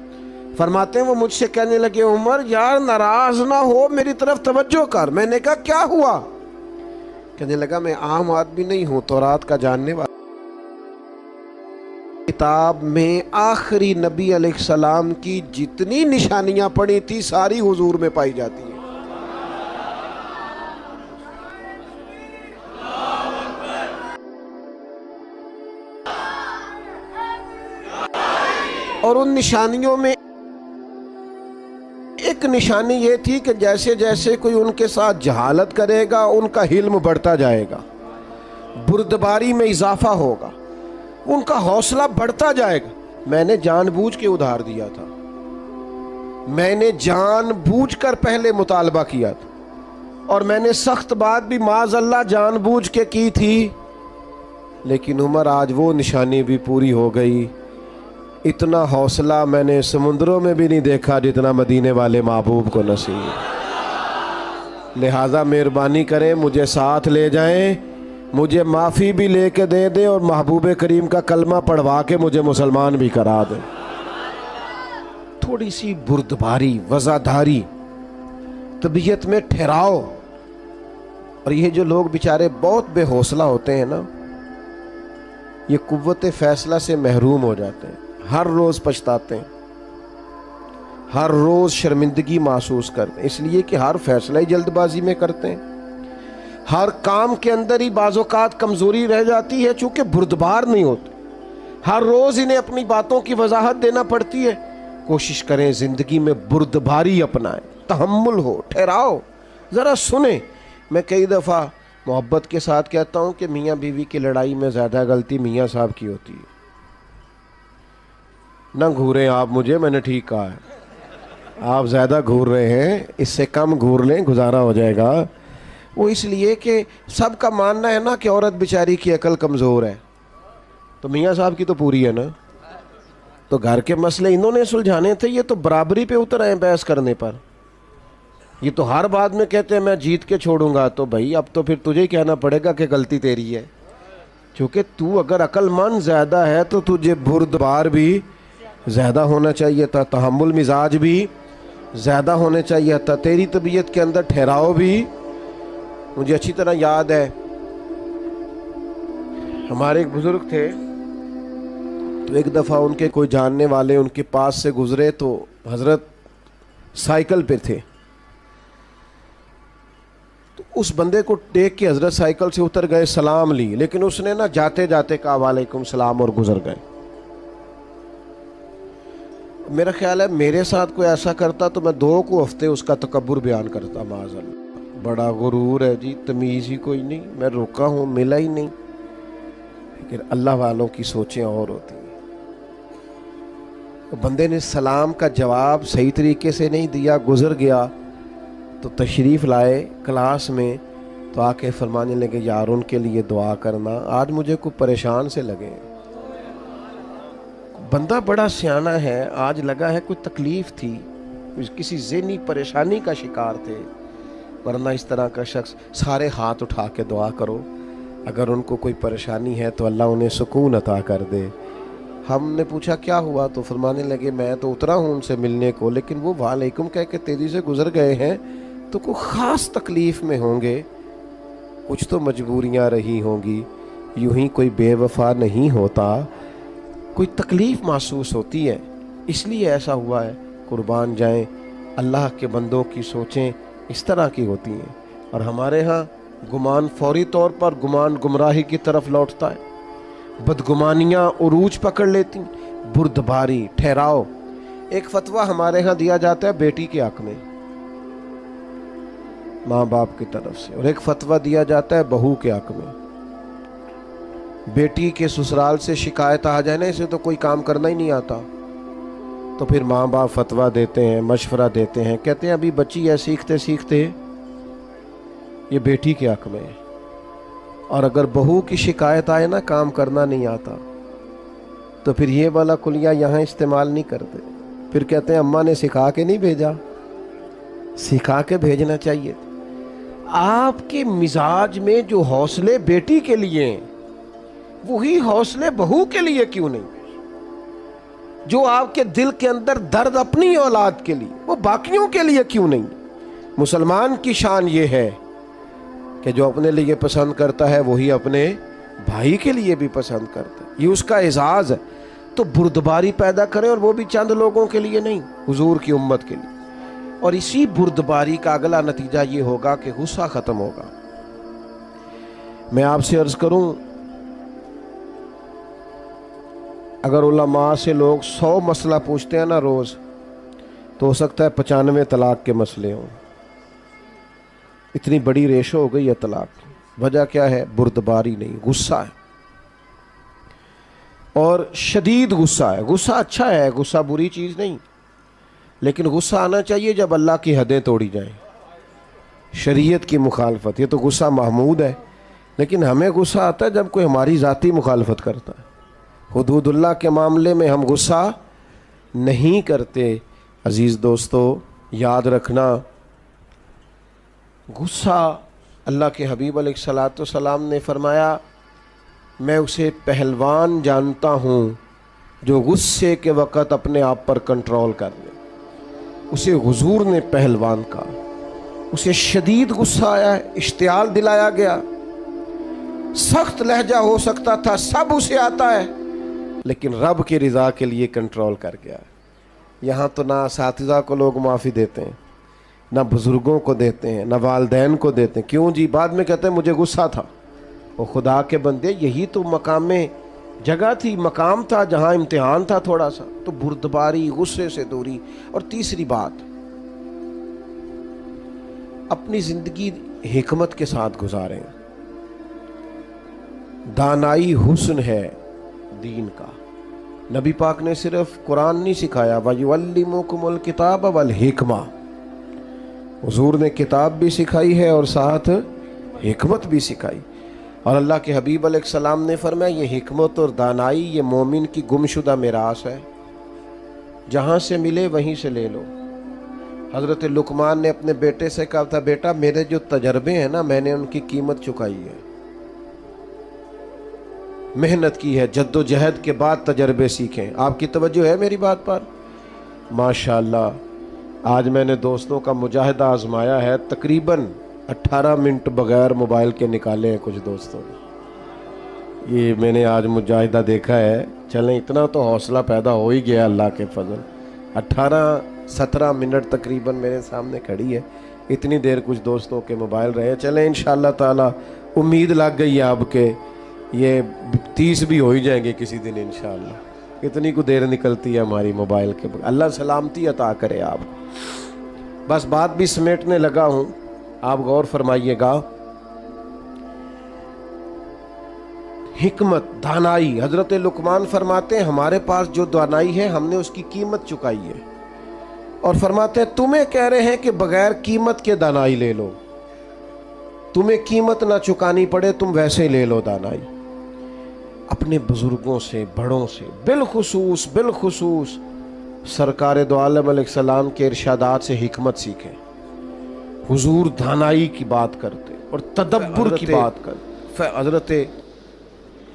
فرماتے ہیں وہ مجھ سے کہنے لگے عمر یار ناراض نہ ہو، میری طرف توجہ کر۔ میں نے کہا کیا ہوا؟ کہنے لگا میں عام آدمی نہیں ہوں، تورات کا جاننے والا۔ کتاب میں آخری نبی علیہ السلام کی جتنی نشانیاں پڑی تھی ساری حضور میں پائی جاتی ہیں۔ اور ان نشانیوں میں ایک نشانی یہ تھی کہ جیسے جیسے کوئی ان کے ساتھ جہالت کرے گا ان کا حلم بڑھتا جائے گا، بردباری میں اضافہ ہوگا، ان کا حوصلہ بڑھتا جائے گا۔ میں نے جان بوجھ کے ادھار دیا تھا، میں نے جان بوجھ کر پہلے مطالبہ کیا تھا، اور میں نے سخت بات بھی معاذ اللہ جان بوجھ کے کی تھی، لیکن عمر آج وہ نشانی بھی پوری ہو گئی۔ اتنا حوصلہ میں نے سمندروں میں بھی نہیں دیکھا جتنا مدینے والے محبوب کو نصیب۔ لہٰذا مہربانی کریں مجھے ساتھ لے جائیں، مجھے معافی بھی لے کے دے دیں، اور محبوب کریم کا کلمہ پڑھوا کے مجھے مسلمان بھی کرا دیں۔ تھوڑی سی بردباری، وزاداری، طبیعت میں ٹھہراؤ۔ اور یہ جو لوگ بیچارے بہت بے حوصلہ ہوتے ہیں نا، یہ قوت فیصلہ سے محروم ہو جاتے ہیں، ہر روز پچھتاتے ہیں، ہر روز شرمندگی محسوس کرتے ہیں، اس لیے کہ ہر فیصلہ ہی جلد بازی میں کرتے ہیں، ہر کام کے اندر ہی بعض اوقات کمزوری رہ جاتی ہے چونکہ بردبار نہیں ہوتے، ہر روز انہیں اپنی باتوں کی وضاحت دینا پڑتی ہے۔ کوشش کریں زندگی میں بردباری اپنائیں، تحمل ہو، ٹھہراؤ، ذرا سنیں۔ میں کئی دفعہ محبت کے ساتھ کہتا ہوں کہ میاں بیوی کی لڑائی میں زیادہ غلطی میاں صاحب کی ہوتی ہے۔ نہ گھوریں آپ مجھے، میں نے ٹھیک کہا ہے، آپ زیادہ گھور رہے ہیں، اس سے کم گھور لیں، گزارا ہو جائے گا۔ وہ اس لیے کہ سب کا ماننا ہے نا کہ عورت بیچاری کی عقل کمزور ہے، تو میاں صاحب کی تو پوری ہے نا۔ تو گھر کے مسئلے انہوں نے سلجھانے تھے، یہ تو برابری پہ اتر آئے بحث کرنے پر۔ یہ تو ہر بات میں کہتے ہیں میں جیت کے چھوڑوں گا، تو بھائی اب تو پھر تجھے ہی کہنا پڑے گا کہ غلطی تیری ہے، کیونکہ تو اگر عقل مند زیادہ ہے تو تجھے بردبار بھی زیادہ ہونا چاہیے تھا، تحمل مزاج بھی زیادہ ہونے چاہیے تھا، تیری طبیعت کے اندر ٹھہراؤ بھی۔ مجھے اچھی طرح یاد ہے ہمارے ایک بزرگ تھے، تو ایک دفعہ ان کے کوئی جاننے والے ان کے پاس سے گزرے، تو حضرت سائیکل پہ تھے، تو اس بندے کو دیکھ کے حضرت سائیکل سے اتر گئے، سلام لی، لیکن اس نے نا جاتے جاتے کہا وعلیکم السلام اور گزر گئے۔ میرا خیال ہے میرے ساتھ کوئی ایسا کرتا تو میں 2 ہفتے اس کا تکبر بیان کرتا، معاذ اللہ، بڑا غرور ہے جی، تمیز ہی کوئی نہیں، میں روکا ہوں ملا ہی نہیں۔ لیکن اللہ والوں کی سوچیں اور ہوتی ہیں۔ بندے نے سلام کا جواب صحیح طریقے سے نہیں دیا، گزر گیا، تو تشریف لائے کلاس میں، تو آ کے فرمانے لگے یار ان کے لیے دعا کرنا، آج مجھے کوئی پریشان سے لگے، بندہ بڑا سیانہ ہے، آج لگا ہے کوئی تکلیف تھی، کسی ذہنی پریشانی کا شکار تھے، ورنہ اس طرح کا شخص سارے ہاتھ اٹھا کے دعا کرو، اگر ان کو کوئی پریشانی ہے تو اللہ انہیں سکون عطا کر دے۔ ہم نے پوچھا کیا ہوا، تو فرمانے لگے میں تو اترا ہوں ان سے ملنے کو، لیکن وہ وعلیکم کہہ کے تیزی سے گزر گئے ہیں، تو کوئی خاص تکلیف میں ہوں گے، کچھ تو مجبوریاں رہی ہوں گی، یوں ہی کوئی بے وفا نہیں ہوتا، کوئی تکلیف محسوس ہوتی ہے، اس لیے ایسا ہوا ہے۔ قربان جائیں، اللہ کے بندوں کی سوچیں اس طرح کی ہوتی ہیں۔ اور ہمارے ہاں گمان فوری طور پر گمان گمراہی کی طرف لوٹتا ہے، بدگمانیاں عروج پکڑ لیتی، بردباری، ٹھہراؤ۔ ایک فتویٰ ہمارے ہاں دیا جاتا ہے بیٹی کے حق میں ماں باپ کی طرف سے، اور ایک فتویٰ دیا جاتا ہے بہو کے حق میں۔ بیٹی کے سسرال سے شکایت آ جائے نا، اسے تو کوئی کام کرنا ہی نہیں آتا، تو پھر ماں باپ فتویٰ دیتے ہیں، مشورہ دیتے ہیں، کہتے ہیں ابھی بچی ہے، سیکھتے سیکھتے یہ بیٹی کے حق میں ہے۔ اور اگر بہو کی شکایت آئے نا کام کرنا نہیں آتا، تو پھر یہ والا کلیہ یہاں استعمال نہیں کرتے، پھر کہتے ہیں اماں نے سکھا کے نہیں بھیجا، سکھا کے بھیجنا چاہیے۔ آپ کے مزاج میں جو حوصلے بیٹی کے لیے ہیں وہی حوصلے بہو کے لیے کیوں نہیں؟ جو آپ کے دل کے اندر درد اپنی اولاد کے لیے وہ باقیوں کے لیے کیوں نہیں؟ مسلمان کی شان یہ ہے کہ جو اپنے لیے پسند کرتا ہے وہی اپنے بھائی کے لیے بھی پسند کرتا ہے، یہ اس کا اعزاز ہے۔ تو بردباری پیدا کریں، اور وہ بھی چند لوگوں کے لیے نہیں، حضور کی امت کے لیے۔ اور اسی بردباری کا اگلا نتیجہ یہ ہوگا کہ غصہ ختم ہوگا۔ میں آپ سے عرض کروں، اگر علماء سے لوگ 100 مسئلہ پوچھتے ہیں نا روز، تو ہو سکتا ہے 95 طلاق کے مسئلے ہوں۔ اتنی بڑی ریشو ہو گئی ہے طلاق کی۔ وجہ کیا ہے؟ بردباری نہیں، غصہ ہے، اور شدید غصہ ہے۔ غصہ اچھا ہے، غصہ بری چیز نہیں، لیکن غصہ آنا چاہیے جب اللہ کی حدیں توڑی جائیں، شریعت کی مخالفت۔ یہ تو غصہ محمود ہے، لیکن ہمیں غصہ آتا ہے جب کوئی ہماری ذاتی مخالفت کرتا ہے۔ حدود اللہ کے معاملے میں ہم غصہ نہیں کرتے۔ عزیز دوستو، یاد رکھنا، غصہ، اللہ کے حبیب علیہ الصلاۃ والسلام نے فرمایا میں اسے پہلوان جانتا ہوں جو غصے کے وقت اپنے آپ پر کنٹرول کر لے۔ اسے حضور نے پہلوان کہا۔ اسے شدید غصہ آیا ہے، اشتعال دلایا گیا، سخت لہجہ ہو سکتا تھا، سب اسے آتا ہے، لیکن رب کی رضا کے لیے کنٹرول کر گیا۔ یہاں تو نہ اساتذہ کو لوگ معافی دیتے ہیں، نہ بزرگوں کو دیتے ہیں، نہ والدین کو دیتے ہیں۔ کیوں جی؟ بعد میں کہتے ہیں مجھے غصہ تھا۔ وہ خدا کے بندے، یہی تو مقام میں جگہ تھی، مقام تھا جہاں امتحان تھا تھوڑا سا۔ تو بردباری، غصے سے دوری۔ اور تیسری بات، اپنی زندگی حکمت کے ساتھ گزاریں۔ دانائی حسن ہے دین کا۔ نبی پاک نے صرف قرآن نہیں سکھایا، وَيُعَلِّمُكُمُ الْكِتَابَ وَالْحِكْمَةَ، حضور نے کتاب بھی سکھائی ہے اور ساتھ حکمت بھی سکھائی۔ اور اللہ کے حبیب علیہ السلام نے فرمایا یہ حکمت اور دانائی یہ مومن کی گمشدہ میراث ہے، جہاں سے ملے وہیں سے لے لو۔ حضرت لقمان نے اپنے بیٹے سے کہا تھا بیٹا میرے جو تجربے ہیں نا میں نے ان کی قیمت چکائی ہے، محنت کی ہے، جد و جہد کے بعد تجربے سیکھیں۔ آپ کی توجہ ہے میری بات پر؟ ماشاءاللہ آج میں نے دوستوں کا مجاہدہ آزمایا ہے، تقریباً 18 منٹ بغیر موبائل کے نکالے ہیں کچھ دوستوں نے۔ یہ میں نے آج مجاہدہ دیکھا ہے۔ چلیں اتنا تو حوصلہ پیدا ہو ہی گیا اللہ کے فضل۔ 18-17 منٹ تقریباً میرے سامنے کھڑی ہے، اتنی دیر کچھ دوستوں کے موبائل رہے۔ چلیں انشاءاللہ تعالی امید لگ گئی ہے اب کہ یہ 30 بھی ہو ہی جائیں گے کسی دن انشاءاللہ۔ اتنی کو دیر نکلتی ہے ہماری موبائل کے۔ اللہ سلامتی عطا کرے آپ۔ بس بات بھی سمیٹنے لگا ہوں، آپ غور فرمائیے گا۔ حکمت، دانائی، حضرت لقمان فرماتے ہیں ہمارے پاس جو دانائی ہے ہم نے اس کی قیمت چکائی ہے، اور فرماتے ہیں تمہیں کہہ رہے ہیں کہ بغیر قیمت کے دانائی لے لو، تمہیں قیمت نہ چکانی پڑے تم ویسے لے لو دانائی۔ اپنے بزرگوں سے، بڑوں سے، بالخصوص سرکار دو عالم علیہ السلام کے ارشادات سے حکمت سیکھیں۔ حضور دانائی کی بات کرتے اور تدبر کی بات کرتے۔ حضرت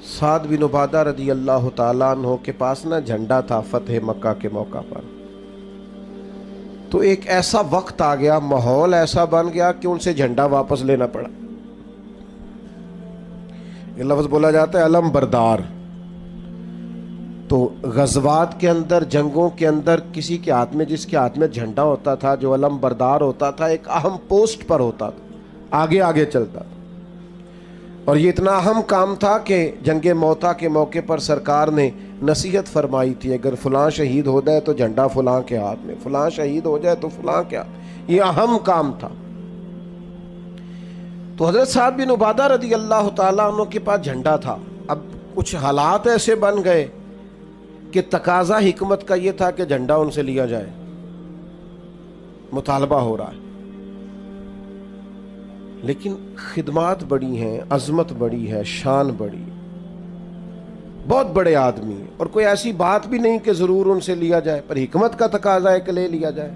سعد بن عبادہ رضی اللہ تعالیٰ عنہ کے پاس نا جھنڈا تھا فتح مکہ کے موقع پر، تو ایک ایسا وقت آ گیا، ماحول ایسا بن گیا کہ ان سے جھنڈا واپس لینا پڑا۔ یہ لفظ بولا جاتا ہے علم بردار۔ تو غزوات کے اندر، جنگوں کے اندر کسی کے ہاتھ میں، جس کے ہاتھ میں جھنڈا ہوتا تھا، جو علم بردار ہوتا تھا، ایک اہم پوسٹ پر ہوتا تھا، آگے چلتا تھا۔ اور یہ اتنا اہم کام تھا کہ جنگ موتا کے موقع پر سرکار نے نصیحت فرمائی تھی، اگر فلاں شہید ہو جائے تو جھنڈا فلاں کے ہاتھ میں، فلاں شہید ہو جائے تو فلاں کیا، یہ اہم کام تھا۔ تو حضرت سعد بن عبادہ رضی اللہ تعالیٰ عنہ کے پاس جھنڈا تھا۔ اب کچھ حالات ایسے بن گئے کہ تقاضا حکمت کا یہ تھا کہ جھنڈا ان سے لیا جائے، مطالبہ ہو رہا ہے، لیکن خدمات بڑی ہیں، عظمت بڑی ہے، شان بڑی ہے، بہت بڑے آدمی ہیں، اور کوئی ایسی بات بھی نہیں کہ ضرور ان سے لیا جائے، پر حکمت کا تقاضا ہے کہ لے لیا جائے۔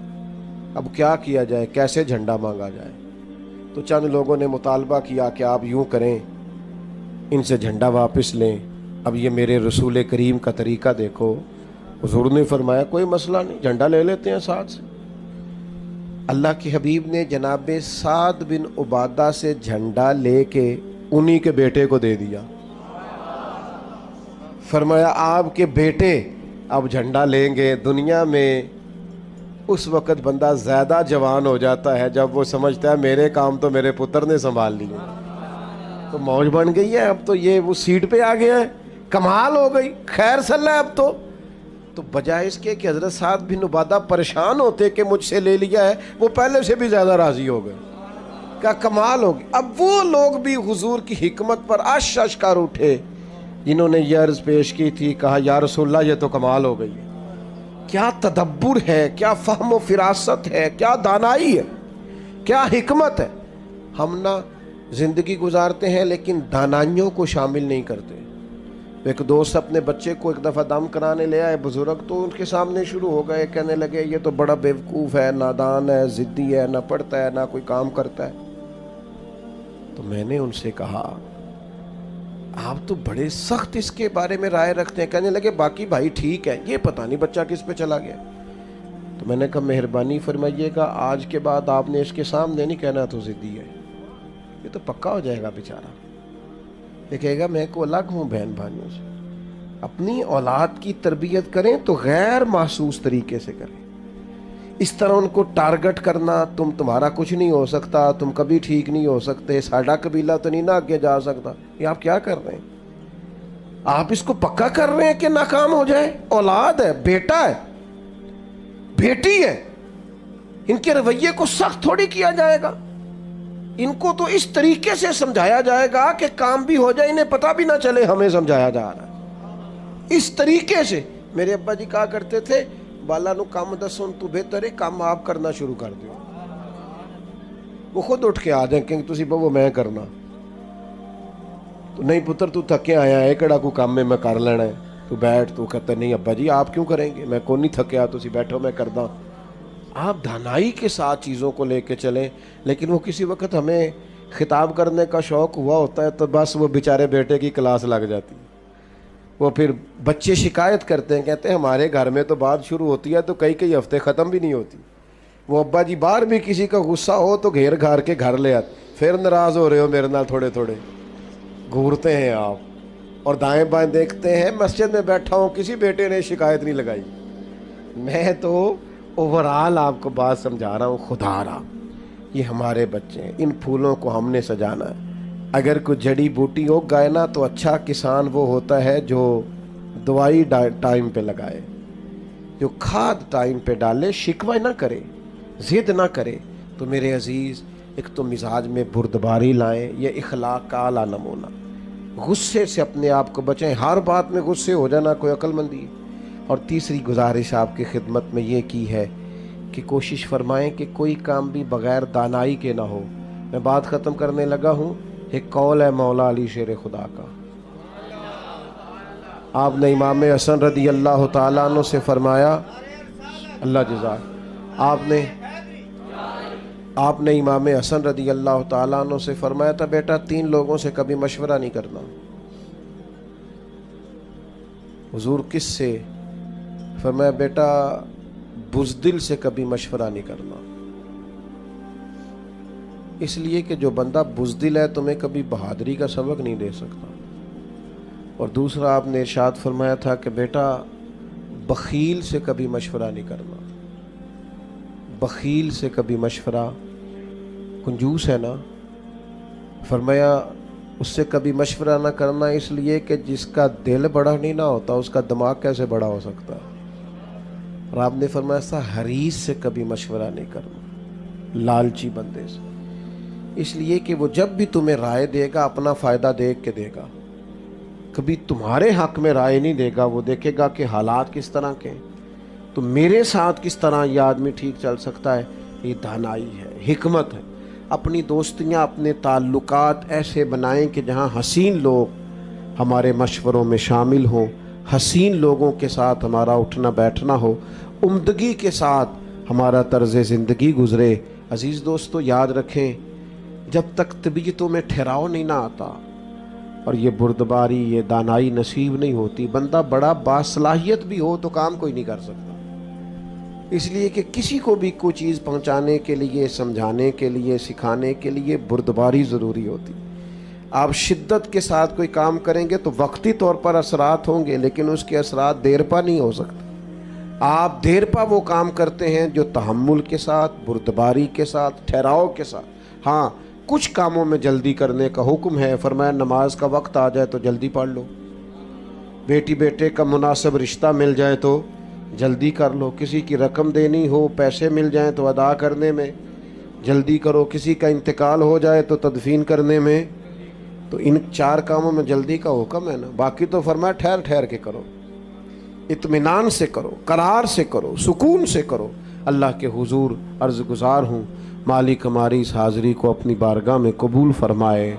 اب کیا کیا جائے، کیسے جھنڈا مانگا جائے؟ تو چند لوگوں نے مطالبہ کیا کہ آپ یوں کریں، ان سے جھنڈا واپس لیں۔ اب یہ میرے رسول کریم کا طریقہ دیکھو، حضور نے فرمایا کوئی مسئلہ نہیں، جھنڈا لے لیتے ہیں سعد سے۔ اللہ کے حبیب نے جناب سعد بن عبادہ سے جھنڈا لے کے انہی کے بیٹے کو دے دیا۔ فرمایا آپ کے بیٹے اب جھنڈا لیں گے۔ دنیا میں اس وقت بندہ زیادہ جوان ہو جاتا ہے جب وہ سمجھتا ہے میرے کام تو میرے پتر نے سنبھال لیے، تو موج بن گئی ہے، اب تو یہ وہ سیٹ پہ آ گیا ہے، کمال ہو گئی، خیر صلی اللہ۔ اب تو بجائے اس کے کہ حضرت سعد بن عبادہ پریشان ہوتے کہ مجھ سے لے لیا ہے، وہ پہلے سے بھی زیادہ راضی ہو گئے، کیا کمال ہوگی۔ اب وہ لوگ بھی حضور کی حکمت پر عش کر اٹھے جنہوں نے یہ عرض پیش کی تھی، کہا یا رسول اللہ یہ تو کمال ہو گئی ہے، کیا تدبر ہے، کیا فہم و فراست ہے، کیا دانائی ہے، کیا حکمت ہے۔ ہم نہ زندگی گزارتے ہیں لیکن دانائیوں کو شامل نہیں کرتے۔ ایک دوست اپنے بچے کو ایک دفعہ دم کرانے لے آئے بزرگ، تو ان کے سامنے شروع ہو گئے، کہنے لگے یہ تو بڑا بیوقوف ہے، نادان ہے، ضدی ہے، نہ پڑھتا ہے نہ کوئی کام کرتا ہے۔ تو میں نے ان سے کہا آپ تو بڑے سخت اس کے بارے میں رائے رکھتے ہیں۔ کہنے لگے باقی بھائی ٹھیک ہے، یہ پتہ نہیں بچہ کس پہ چلا گیا۔ تو میں نے کہا مہربانی فرمائیے گا آج کے بعد آپ نے اس کے سامنے نہیں کہنا تو ضدی ہے، یہ تو پکا ہو جائے گا بیچارہ، یہ کہے گا میں کو الگ ہوں بہن بھائیوں سے۔ اپنی اولاد کی تربیت کریں تو غیر محسوس طریقے سے کریں، اس طرح ان کو ٹارگٹ کرنا تمہارا کچھ نہیں ہو سکتا، تم کبھی ٹھیک نہیں ہو سکتے، ساڈا قبیلہ تو نہیں نہ آگے جا سکتا، یہ آپ کیا کر رہے ہیں؟ آپ اس کو پکا کر رہے ہیں کہ ناکام ہو جائے۔ اولاد ہے، بیٹا ہے، بیٹی ہے، ان کے رویے کو سخت تھوڑی کیا جائے گا، ان کو تو اس طریقے سے سمجھایا جائے گا کہ کام بھی ہو جائے، انہیں پتہ بھی نہ چلے ہمیں سمجھایا جا رہا ہے، اس طریقے سے۔ میرے ابا جی کہا کرتے تھے بالا نو کام دسن تو بہتر ہے کام آپ کرنا شروع کر دیو، وہ خود اٹھ کے آ جائیں کہ تسی بہو میں کرنا، تو نہیں پتر تو تھکے آیا ہے کڑا کو کام میں کر لینا ہے، تو بیٹھ۔ تو کہتا نہیں ابا جی آپ کیوں کریں گے، میں کون نہیں تھکیا، تسی بیٹھو میں کرداں۔ آپ دانائی کے ساتھ چیزوں کو لے کے چلیں، لیکن وہ کسی وقت ہمیں خطاب کرنے کا شوق ہوا ہوتا ہے تو بس وہ بیچارے بیٹے کی کلاس لگ جاتی ہے، وہ پھر بچے شکایت کرتے ہیں، کہتے ہیں ہمارے گھر میں تو بات شروع ہوتی ہے تو کئی ہفتے ختم بھی نہیں ہوتی۔ وہ ابا جی باہر بھی کسی کا غصہ ہو تو گھیر گھار کے گھر لے آتے، پھر ناراض ہو رہے ہو میرے نال، تھوڑے تھوڑے گھورتے ہیں آپ اور دائیں بائیں دیکھتے ہیں۔ مسجد میں بیٹھا ہوں کسی بیٹے نے شکایت نہیں لگائی، میں تو اوورال آپ کو بات سمجھا رہا ہوں۔ خدا رہا یہ ہمارے بچے ہیں، ان پھولوں کو ہم نے سجانا ہے۔ اگر کوئی جڑی بوٹی اگ گئے نا تو اچھا کسان وہ ہوتا ہے جو دوائی ٹائم پہ لگائے، جو کھاد ٹائم پہ ڈالے، شکوہ نہ کرے، ضد نہ کرے۔ تو میرے عزیز ایک تو مزاج میں بردباری لائیں، یہ اخلاق کا اعلیٰ نمونہ۔ غصے سے اپنے آپ کو بچائیں، ہر بات میں غصے ہو جانا کوئی عقل مندی ہے۔ اور تیسری گزارش آپ کی خدمت میں یہ کی ہے کہ کوشش فرمائیں کہ کوئی کام بھی بغیر دانائی کے نہ ہو۔ میں بات ختم کرنے لگا ہوں، ایک قول ہے مولا علی شیر خدا کا، آپ نے امام حسن رضی اللہ تعالیٰ عنہ سے فرمایا، اللہ جزاک، آپ نے امام حسن رضی اللہ تعالیٰ عنہ سے فرمایا تھا بیٹا 3 لوگوں سے کبھی مشورہ نہیں کرنا۔ حضور کس سے؟ فرمایا بیٹا بزدل سے کبھی مشورہ نہیں کرنا، اس لیے کہ جو بندہ بزدل ہے تمہیں کبھی بہادری کا سبق نہیں دے سکتا۔ اور دوسرا آپ نے ارشاد فرمایا تھا کہ بیٹا بخیل سے کبھی مشورہ نہیں کرنا، بخیل سے کبھی مشورہ، کنجوس ہے نا، فرمایا اس سے کبھی مشورہ نہ کرنا، اس لیے کہ جس کا دل بڑا نہیں نہ ہوتا اس کا دماغ کیسے بڑا ہو سکتا ہے۔ اور آپ نے فرمایا ایسا حریص سے کبھی مشورہ نہیں کرنا، لالچی بندے سے، اس لیے کہ وہ جب بھی تمہیں رائے دے گا اپنا فائدہ دیکھ کے دے گا، کبھی تمہارے حق میں رائے نہیں دے گا، وہ دیکھے گا کہ حالات کس طرح کے ہیں، تو میرے ساتھ کس طرح یہ آدمی ٹھیک چل سکتا ہے۔ یہ دانائی ہے، حکمت ہے۔ اپنی دوستیاں، اپنے تعلقات ایسے بنائیں کہ جہاں حسین لوگ ہمارے مشوروں میں شامل ہوں، حسین لوگوں کے ساتھ ہمارا اٹھنا بیٹھنا ہو، عمدگی کے ساتھ ہمارا طرز زندگی گزرے۔ عزیز دوستو یاد رکھیں، جب تک طبیعتوں میں ٹھہراؤ نہیں نہ آتا اور یہ بردباری، یہ دانائی نصیب نہیں ہوتی، بندہ بڑا باصلاحیت بھی ہو تو کام کوئی نہیں کر سکتا۔ اس لیے کہ کسی کو بھی کوئی چیز پہنچانے کے لیے، سمجھانے کے لیے، سکھانے کے لیے بردباری ضروری ہوتی۔ آپ شدت کے ساتھ کوئی کام کریں گے تو وقتی طور پر اثرات ہوں گے، لیکن اس کے اثرات دیر پا نہیں ہو سکتے۔ آپ دیر پا وہ کام کرتے ہیں جو تحمل کے ساتھ، بردباری کے ساتھ، ٹھہراؤ کے ساتھ۔ ہاں، کچھ کاموں میں جلدی کرنے کا حکم ہے، فرمایا نماز کا وقت آ جائے تو جلدی پڑھ لو، بیٹی بیٹے کا مناسب رشتہ مل جائے تو جلدی کر لو، کسی کی رقم دینی ہو، پیسے مل جائیں تو ادا کرنے میں جلدی کرو، کسی کا انتقال ہو جائے تو تدفین کرنے میں، تو ان 4 کاموں میں جلدی کا حکم ہے نا۔ باقی تو فرمایا ٹھہر ٹھہر کے کرو، اطمینان سے کرو، قرار سے کرو، سکون سے کرو۔ اللہ کے حضور عرض گزار ہوں مالک ہماری اس حاضری کو اپنی بارگاہ میں قبول فرمائے،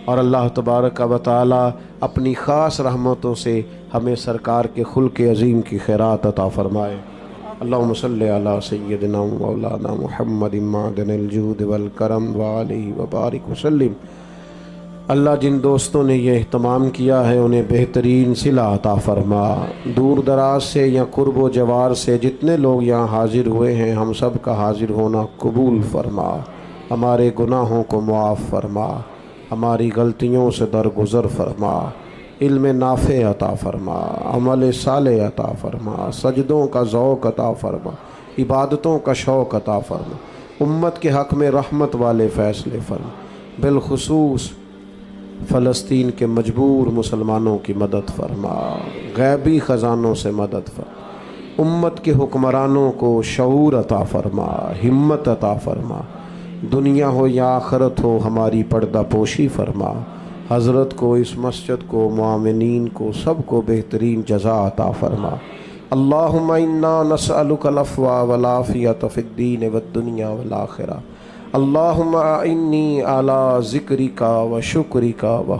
اور اللہ تبارک و تعالی اپنی خاص رحمتوں سے ہمیں سرکار کے خلق عظیم کی خیرات عطا فرمائے۔ اللہم صلی علی سیدنا مولانا محمد معدن الجود والکرم وآلہ وبارک وسلم۔ اللہ جن دوستوں نے یہ اہتمام کیا ہے انہیں بہترین صلہ عطا فرما، دور دراز سے یا قرب و جوار سے جتنے لوگ یہاں حاضر ہوئے ہیں ہم سب کا حاضر ہونا قبول فرما، ہمارے گناہوں کو معاف فرما، ہماری غلطیوں سے درگزر فرما، علم نافع عطا فرما، عمل صالح عطا فرما، سجدوں کا ذوق عطا فرما، عبادتوں کا شوق عطا فرما، امت کے حق میں رحمت والے فیصلے فرما، بالخصوص فلسطین کے مجبور مسلمانوں کی مدد فرما، غیبی خزانوں سے مدد فرما، امت کے حکمرانوں کو شعور عطا فرما، ہمت عطا فرما، دنیا ہو یا آخرت ہو ہماری پردہ پوشی فرما، حضرت کو، اس مسجد کو، معاونین کو، سب کو بہترین جزا عطا فرما۔ اللہم انا نسألک العفو والعافیۃ فی الدین والدنیا والآخرہ۔ اللہم اعنی علی ذکرک و شکرک و